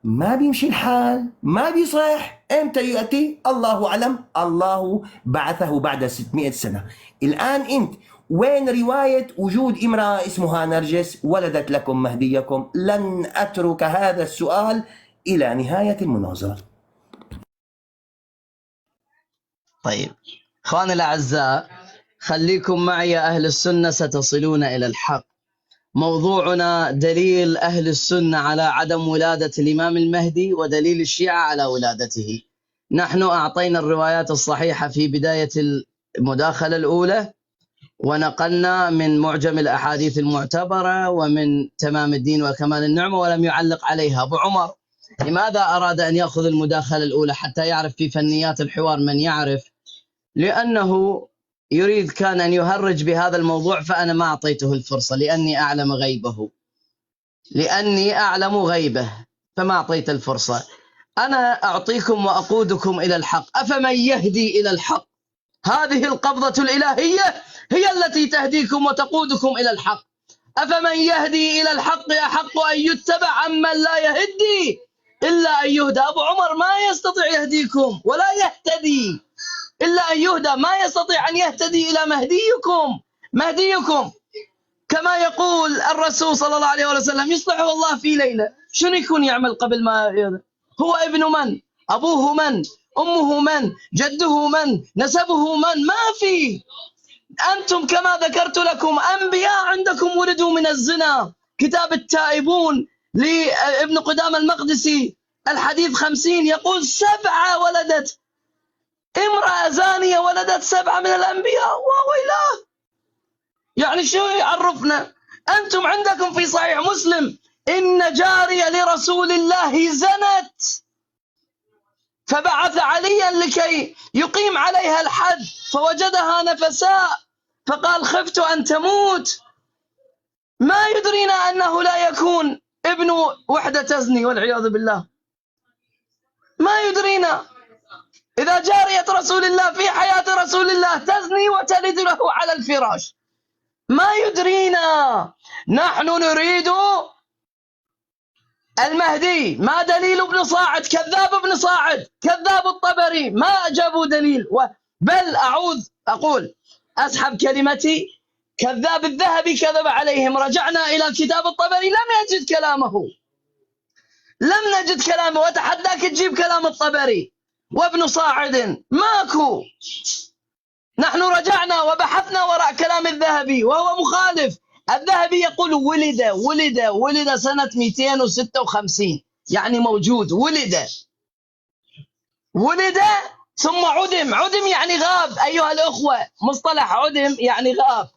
ما بيمشي الحال، ما بيصح. امتى يأتي؟ الله أعلم. الله بعثه بعد 600 سنة. الآن أنت وين رواية وجود امرأة اسمها نرجس ولدت لكم مهديكم؟ لن أترك هذا السؤال إلى نهاية المناظرة. طيب اخواني الاعزاء، خليكم معي يا اهل السنه ستصلون الى الحق. موضوعنا دليل اهل السنه على عدم ولاده الامام المهدي ودليل الشيعه على ولادته. نحن اعطينا الروايات الصحيحه في بدايه المداخله الاولى، ونقلنا من معجم الاحاديث المعتبره ومن تمام الدين وكمال النعمه، ولم يعلق عليها. ابو عمر لماذا أراد أن يأخذ المداخلة الأولى؟ حتى يعرف في فنيات الحوار من يعرف، لأنه يريد كان أن يهرج بهذا الموضوع، فأنا ما أعطيته الفرصة لأني أعلم غيبه، لأني أعلم غيبه، فما أعطيت الفرصة. أنا أعطيكم وأقودكم إلى الحق. أفمن يهدي إلى الحق؟ هذه القبضة الإلهية هي التي تهديكم وتقودكم إلى الحق. أفمن يهدي إلى الحق أحق أن يتبع عمن لا يهدي إلا أن يهدى. أبو عمر ما يستطيع يهديكم ولا يهتدي إلا أن يهدى، ما يستطيع أن يهتدي إلى مهديكم كما يقول الرسول صلى الله عليه وسلم: يصلحه الله في ليلة. شنو يكون يعمل قبل ما هو ابن من؟ أبوه من؟ أمه من؟ جده من؟ نسبه من؟ ما في. أنتم كما ذكرت لكم أنبياء عندكم ولدوا من الزنا. كتاب التائبون لابن قدامة المقدسي الحديث 50 يقول 7 ولدت امرأة زانية، ولدت 7 من الأنبياء. وويلاه، يعني شو يعرفنا؟ أنتم عندكم في صحيح مسلم: إن جارية لرسول الله زنت فبعث عليا لكي يقيم عليها الحد، فوجدها نفساء فقال: خفت أن تموت. ما يدرينا أنه لا يكون ابن وحدة تزني والعياذ بالله. ما يدرينا. إذا جارية رسول الله في حياة رسول الله تزني وتلد له على الفراش، ما يدرينا. نحن نريد المهدي. ما دليل ابن صاعد؟ كذاب ابن صاعد، كذاب الطبري، ما جابوا دليل. بل أقول أسحب كلمتي: كذاب الذهبي كذب عليهم. رجعنا إلى كتاب الطبري لم نجد كلامه، وتحداك تجيب كلام الطبري وابن صاعد، ماكو. نحن رجعنا وبحثنا وراء كلام الذهبي وهو مخالف. الذهبي يقول ولد سنة 256، يعني موجود. ولد ثم عدم يعني غاب. أيها الأخوة، مصطلح عدم يعني غاب.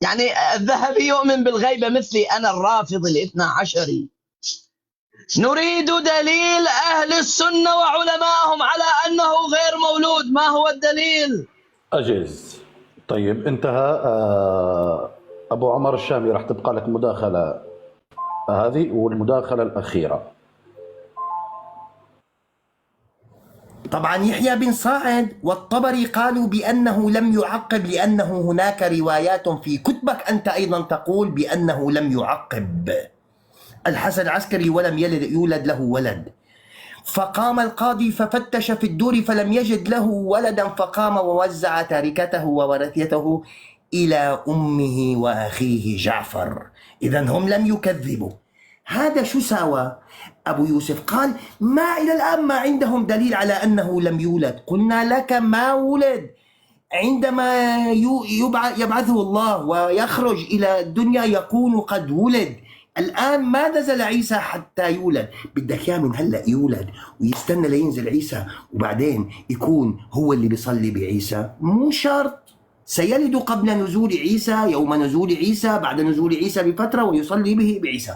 يعني الذهبي يؤمن بالغيبة مثلي أنا الرافض الاثنى عشري. نريد دليل أهل السنة وعلمائهم على أنه غير مولود. ما هو الدليل؟ أجز. طيب انتهى. أبو عمر الشامي راح تبقى لك مداخلة هذه والمداخلة الأخيرة. طبعا يحيى بن صاعد والطبري قالوا بأنه لم يعقب، لأنه هناك روايات في كتبك أنت أيضا تقول بأنه لم يعقب. الحسن العسكري ولم يولد له ولد. فقام القاضي ففتش في الدور فلم يجد له ولدا، فقام ووزع تركته وورثته إلى أمه وأخيه جعفر. إذن هم لم يكذبوا. هذا شو ساوى أبو يوسف؟ قال: ما إلى الآن ما عندهم دليل على أنه لم يولد. قلنا لك ما ولد. عندما يبعثه الله ويخرج إلى الدنيا يكون قد ولد. الآن ما نزل عيسى حتى يولد. بدك إياه من هلأ يولد ويستنى لينزل عيسى وبعدين يكون هو اللي بيصلي بعيسى؟ مو شرط. سيلد قبل نزول عيسى، يوم نزول عيسى، بعد نزول عيسى بفترة، ويصلي به بعيسى.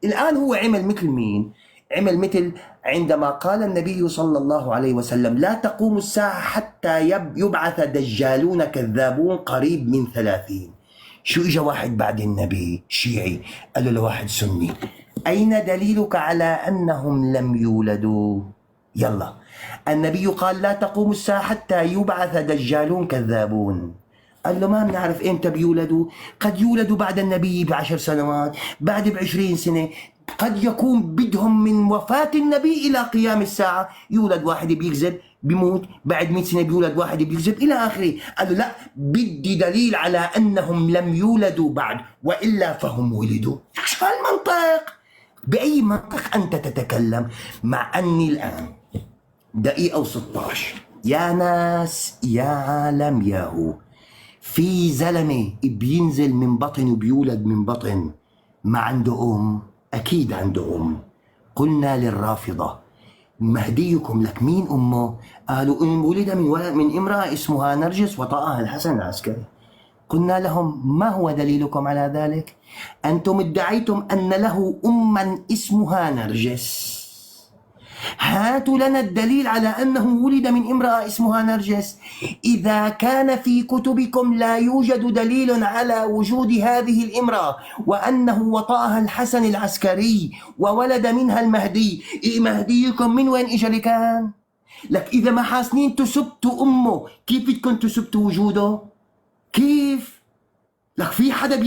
الآن هو عمل مثل مين؟ عمل مثل عندما قال النبي صلى الله عليه وسلم: لا تقوم الساعة حتى يبعث دجالون كذابون قريب من 30. شو إجا واحد بعد النبي شيعي قال له لواحد سني أين دليلك على أنهم لم يولدوا؟ يلا، النبي قال لا تقوم الساعة حتى يبعث دجالون كذابون. قال له ما بنعرف إمتى بيولدوا، قد يولدوا بعد النبي ب10 سنوات، بعد ب20 سنة، قد يكون بدهم من وفاة النبي إلى قيام الساعة. يولد واحد بيكذب بيموت، بعد 100 سنة بيولد واحد بيكذب إلى آخره. قال له لا، بدي دليل على أنهم لم يولدوا بعد، وإلا فهم ولدوا. شو هالمنطق؟ بأي منطق أنت تتكلم؟ مع أني الآن دقيقة و16 يا ناس يا عالم ياهو، في زلمة بينزل من بطن وبيولد من بطن ما عنده أم؟ أكيد عنده أم. قلنا للرافضة مهديكم لك مين أمه؟ قالوا إن ولد من امرأة اسمها نرجس وطأها الحسن العسكري. قلنا لهم ما هو دليلكم على ذلك؟ أنتم ادعيتم أن له أما اسمها نرجس، هاتوا لنا الدليل على أنه ولد من امرأة اسمها نرجس. إذا كان في كتبكم لا يوجد دليل على وجود هذه الامرأة وأنه وطأها الحسن العسكري وولد منها المهدي، مهديكم من وين إجا كان؟ لك إذا ما حاسنين تسبتوا أمه، كيف بدكم تسبتوا وجوده؟ كيف؟ لك في حدا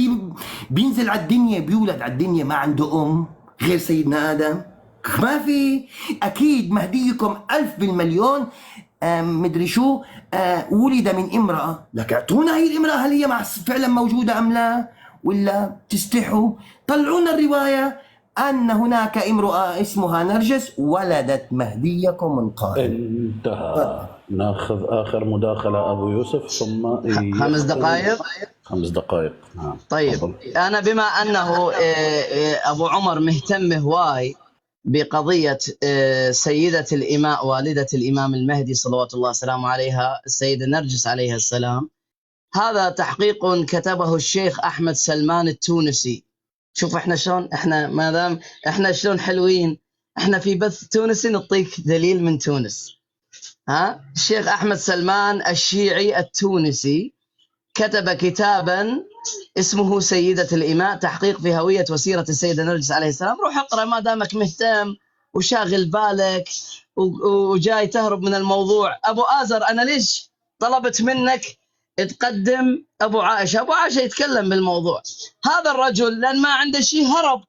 بينزل على الدنيا بيولد على الدنيا ما عنده أم غير سيدنا آدم؟ ما في. أكيد مهديكم 1000% مدري شو ولد من امرأة. لك اعطونا هي الامرأة، هل هي فعلا موجودة أم لا؟ ولا تستحوا؟ طلعونا الرواية أن هناك امرأة اسمها نرجس ولدت مهديكم من قائل. انتهى. ناخذ آخر مداخلة أبو يوسف ثم 5 دقائق. 5 دقائق. طيب تفضل. أنا بما أنه أبو عمر مهتم هواي بقضية سيدة الإمام والدة الإمام المهدي صلوات الله وسلامه عليها السيدة نرجس عليها السلام، هذا تحقيق كتبه الشيخ أحمد سلمان التونسي. شوف احنا شلون، احنا ما دام احنا شلون حلوين، احنا في بث تونسي نعطيك دليل من تونس. الشيخ أحمد سلمان الشيعي التونسي كتب كتابا اسمه سيدة الإماء، تحقيق في هوية وسيرة السيدة نرجس عليه السلام. روح اقرأ ما دامك مهتم وشاغل بالك وجاي تهرب من الموضوع. أبو آزر أنا ليش طلبت منك تقدم أبو عائشة؟ أبو عائشة يتكلم بالموضوع. هذا الرجل لأن ما عنده شيء هرب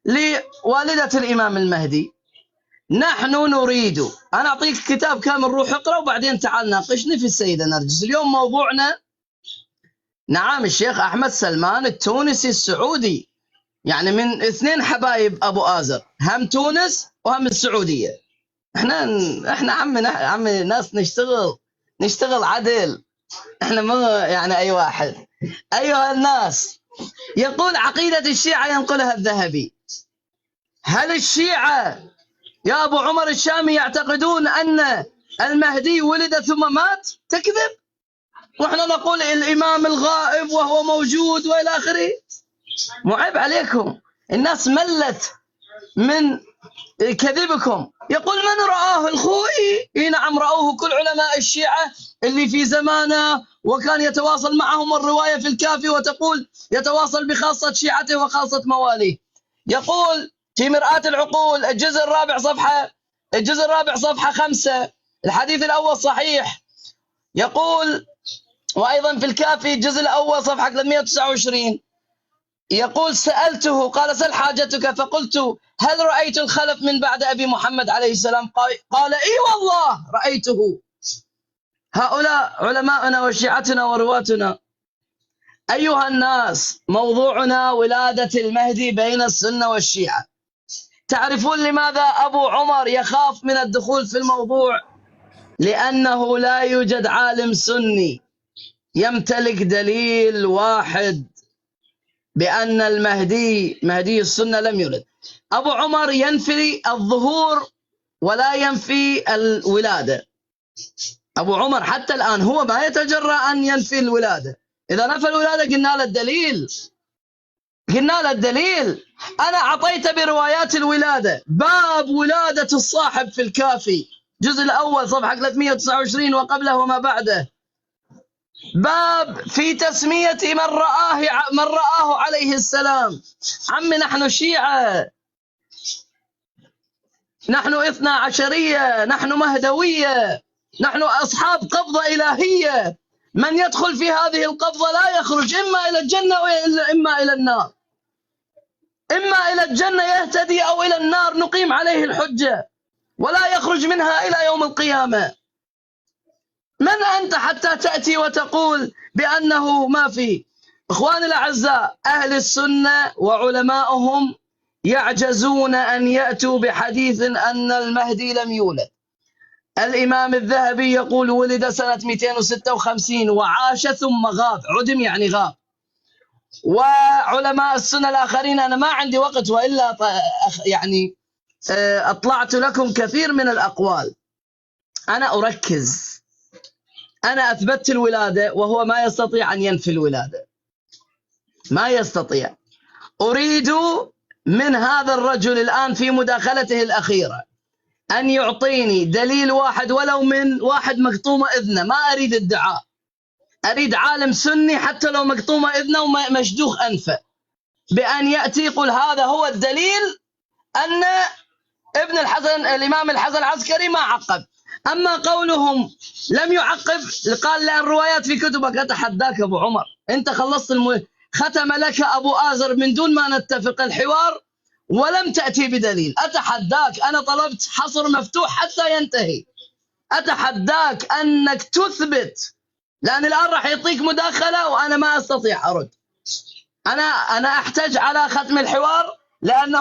لوالدة الإمام المهدي. نحن نريد، أنا أعطيك كتاب كامل روح اقرأ وبعدين تعال ناقشني في السيدة نرجس. اليوم موضوعنا نعم الشيخ أحمد سلمان التونسي السعودي، يعني من 2 حبايب أبو آزر، هم تونس وهم السعودية. احنا عمي ناس نشتغل عدل، احنا ما يعني أي واحد. أيها الناس، يقول عقيدة الشيعة ينقلها الذهبي. هل الشيعة يا أبو عمر الشامي يعتقدون أن المهدي ولد ثم مات؟ تكذب. ونحن نقول الإمام الغائب وهو موجود وإلى آخره. معيب عليكم، الناس ملت من كذبكم. يقول من رآه الخوئي؟ نعم رأوه كل علماء الشيعة اللي في زمانه، وكان يتواصل معهم. الرواية في الكافي وتقول يتواصل بخاصة شيعته وخاصة مواليه. يقول في مرآة العقول الجزء الرابع صفحة 5 الحديث الأول صحيح. يقول وأيضا في الكافي الجزء الأول صفحة 329 يقول سألته قال سل حاجتك، فقلت هل رأيت الخلف من بعد أبي محمد عليه السلام؟ قال إي والله رأيته. هؤلاء علماءنا وشيعتنا ورواتنا. أيها الناس، موضوعنا ولادة المهدي بين السنة والشيعة. تعرفون لماذا أبو عمر يخاف من الدخول في الموضوع؟ لأنه لا يوجد عالم سني يمتلك دليل واحد بأن مهدي السنة لم يولد. أبو عمر ينفي الظهور ولا ينفي الولادة. أبو عمر حتى الآن هو ما يتجرأ أن ينفي الولادة. إذا نفى الولادة قلنا له الدليل. أنا أعطيت بروايات الولادة، باب ولادة الصاحب في الكافي الجزء الأول صفحة 329 وقبله وما بعده. باب في تسمية من رآه عليه السلام. عمي نحن شيعة، نحن 12 نحن مهدوية، نحن أصحاب قبضة إلهية. من يدخل في هذه القبضة لا يخرج إما إلى الجنة وإما إلى النار، إما إلى الجنة يهتدي أو إلى النار نقيم عليه الحجة ولا يخرج منها إلى يوم القيامة. من أنت حتى تأتي وتقول بأنه ما في؟ إخواني الأعزاء، أهل السنة وعلماؤهم يعجزون أن يأتوا بحديث أن المهدي لم يولد. الإمام الذهبي يقول ولد سنة 256 وعاش ثم غاب، عدم يعني غاب. وعلماء السنة الآخرين، أنا ما عندي وقت وإلا يعني أطلعت لكم كثير من الأقوال. أنا أركز، أنا أثبتت الولادة وهو ما يستطيع أن ينفي الولادة، ما يستطيع. أريد من هذا الرجل الآن في مداخلته الأخيرة أن يعطيني دليل واحد ولو من واحد مقطومة إذنه، ما أريد ادعاء، أريد عالم سني حتى لو مقطومة إذنه ومشدوخ أنفه، بأن يأتي يقول هذا هو الدليل أن ابن الحسن الإمام الحسن العسكري ما عقب. أما قولهم لم يعقب قال لأن الروايات في كتبك، أتحداك أبو عمر، أنت خلصت ختم لك أبو آزر من دون ما نتفق الحوار ولم تأتي بدليل. أتحداك، أنا طلبت حصر مفتوح حتى ينتهي، أتحداك أنك تثبت، لأن الآن راح يعطيك مداخلة وأنا ما أستطيع أرد. أنا أحتاج على ختم الحوار لأن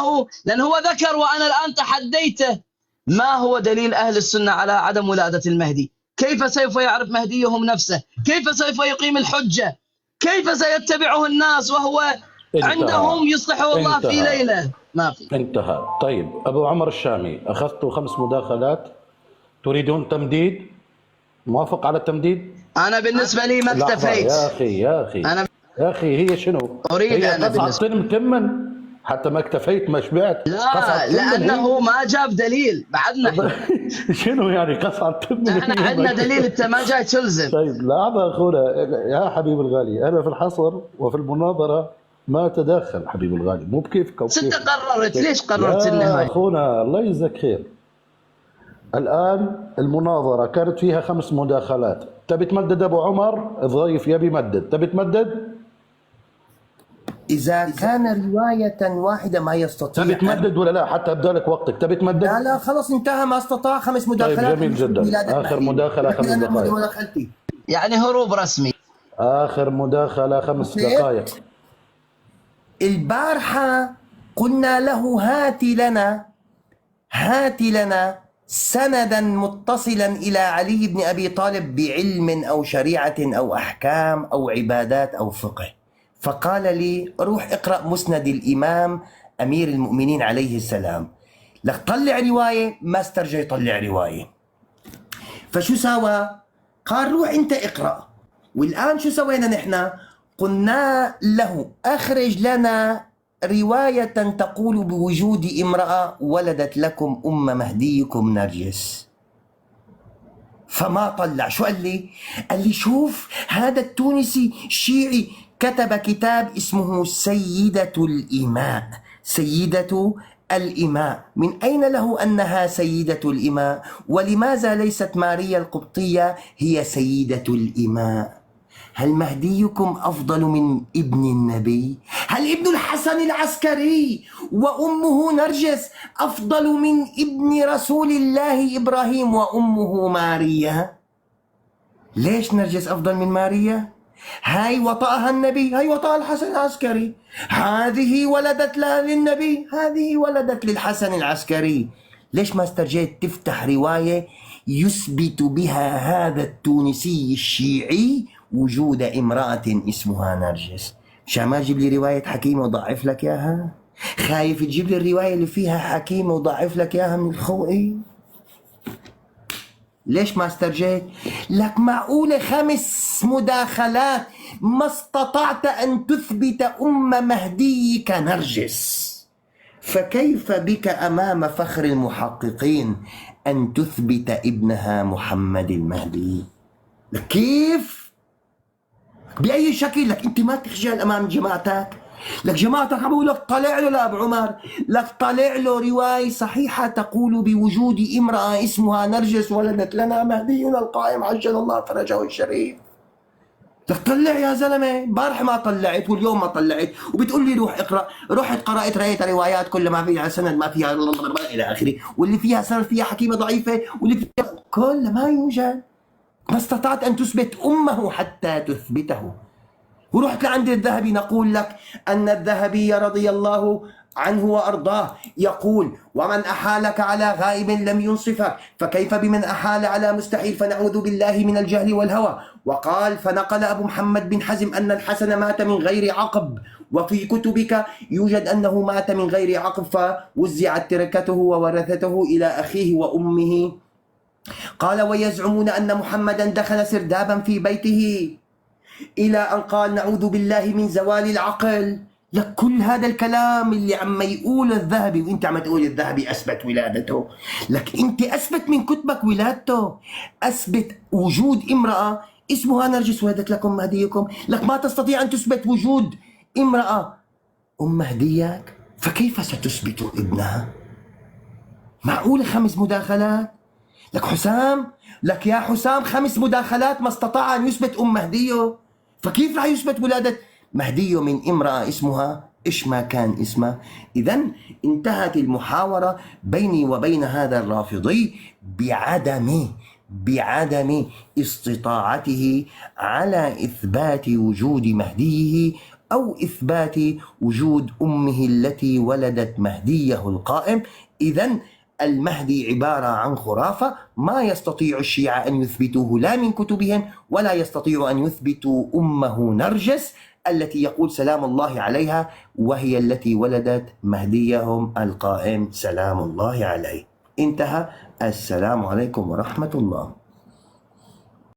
هو ذكر وأنا الآن تحديته. ما هو دليل أهل السنة على عدم ولادة المهدي؟ كيف سوف يعرف مهديهم نفسه؟ كيف سوف يقيم الحجة؟ كيف سيتبعه الناس وهو عندهم يصلحه الله في ليلة؟ ما في. انتهى. طيب أبو عمر الشامي، أخذتوا 5 مداخلات، تريدون تمديد؟ موافق على التمديد؟ أنا بالنسبة لي ما اكتفيت يا أخي هي شنو؟ أريد هي أنا قطعة تمن حتى ما اكتفيت ما شبعت. لا، لأنه ما جاب دليل بعدنا. شنو يعني قصعة تمن؟ احنا عندنا دليل، انت ما جاي تلزم. طيب لحظة أخونا يا حبيب الغالي، أنا في الحصر وفي المناظرة ما أتدخل حبيب الغالي، مو بكيفك أو انت قررت، ليش قررت النهاية؟ أخونا الله يجزاك خير. الآن المناظرة كانت فيها 5 مداخلات، تبي تمدد أبو عمر؟ الضيف يبي يمدد، تبي تمدد؟ إذا كان رواية واحدة ما يستطيع، تبي تمدد ولا لا؟ حتى أبدأ لك وقتك، تبي تمدد؟ لا خلص انتهى، ما استطاع. 5 مداخلات. طيب جميل جدا، آخر مداخلة 5 دقائق. يعني هروب رسمي. آخر مداخلة 5 دقائق. البارحة قلنا له هات لنا سندا متصلا إلى علي بن أبي طالب بعلم أو شريعة أو أحكام أو عبادات أو فقه، فقال لي روح اقرأ مسند الإمام أمير المؤمنين عليه السلام. لك طلع رواية، ما استرجع يطلع رواية. فشو سوى؟ قال روح انت اقرأ. والآن شو سوينا نحن؟ قلنا له أخرج لنا رواية تقول بوجود امرأة ولدت لكم مهديكم نرجس. فما طلع. شو قال لي؟ قال لي شوف هذا التونسي شيعي كتب كتاب اسمه سيدة الإماء. سيدة الإماء، من أين له أنها سيدة الإماء؟ ولماذا ليست ماريا القبطية هي سيدة الإماء؟ هل مهديكم أفضل من ابن النبي؟ هل ابن الحسن العسكري وأمه نرجس أفضل من ابن رسول الله إبراهيم وأمه ماريا؟ ليش نرجس أفضل من ماريا؟ هاي وطأها النبي، هاي وطأها الحسن العسكري، هذه ولدت للنبي، هذه ولدت للحسن العسكري. ليش ما استرجيت تفتح رواية يثبت بها هذا التونسي الشيعي وجود امرأة اسمها نرجس؟ مشان ما تجيب لي رواية حكيم وضعف لك اياها؟ خايف تجيب لي الرواية اللي فيها حكيم وضعف لك اياها من الخوئي؟ ليش ما استرجيت؟ لك معقولة 5 مداخلات ما استطعت أن تثبت مهديك نرجس، فكيف بك أمام فخر المحققين أن تثبت ابنها محمد المهدي؟ كيف؟ بأي شكل؟ لك أنت ما تخجل أمام جماعتك؟ لك جماعتك عم بقول لك طلع له لأبو عمر، لك طلع له رواية صحيحة تقول بوجود امرأة اسمها نرجس ولدت لنا مهدينا القائم عجل الله فرجه الشريف. لك طلع يا زلمة، امبارح ما طلعت واليوم ما طلعت وبتقول لي روح اقرأ. رحت قرأت رأيت روايات كل ما فيها سند ما فيها إلى آخره، واللي فيها سند فيها حكيمة ضعيفة واللي فيها كل ما يوجد. ما استطعت أن تثبت أمه حتى تثبته. ورحت لعند الذهبي نقول لك أن الذهبي رضي الله عنه وأرضاه يقول: ومن أحالك على غائب لم ينصفك، فكيف بمن أحال على مستحيل، فنعوذ بالله من الجهل والهوى. وقال: فنقل أبو محمد بن حزم أن الحسن مات من غير عقب، وفي كتبك يوجد أنه مات من غير عقب، فوزعت تركته وورثته إلى أخيه وأمه. قال: ويزعمون أن محمدا دخل سردابا في بيته، إلى أن قال: نعوذ بالله من زوال العقل. لك كل هذا الكلام اللي عم يقول الذهبي، وانت عم تقول الذهبي أثبت ولادته. لك انت أثبت من كتبك ولادته، أثبت وجود امرأة اسمها نرجس ولدت لكم مهديكم. لك ما تستطيع أن تثبت وجود امرأة أم مهديك، فكيف ستثبت ابنها؟ معقول 5 مداخلات؟ لك حسام، لك يا حسام 5 مداخلات ما استطاع أن يثبت أم مهديه، فكيف رح يثبت ولادة مهديه من امرأة اسمها إيش ما كان اسمها؟ إذن انتهت المحاورة بيني وبين هذا الرافضي بعدم استطاعته على إثبات وجود مهديه أو إثبات وجود أمه التي ولدت مهديه القائم. إذن المهدي عبارة عن خرافة ما يستطيع الشيعة أن يثبتوه لا من كتبهم، ولا يستطيع أن يثبتوا أمه نرجس التي يقول سلام الله عليها، وهي التي ولدت مهديهم القائم سلام الله عليه. انتهى. السلام عليكم ورحمة الله.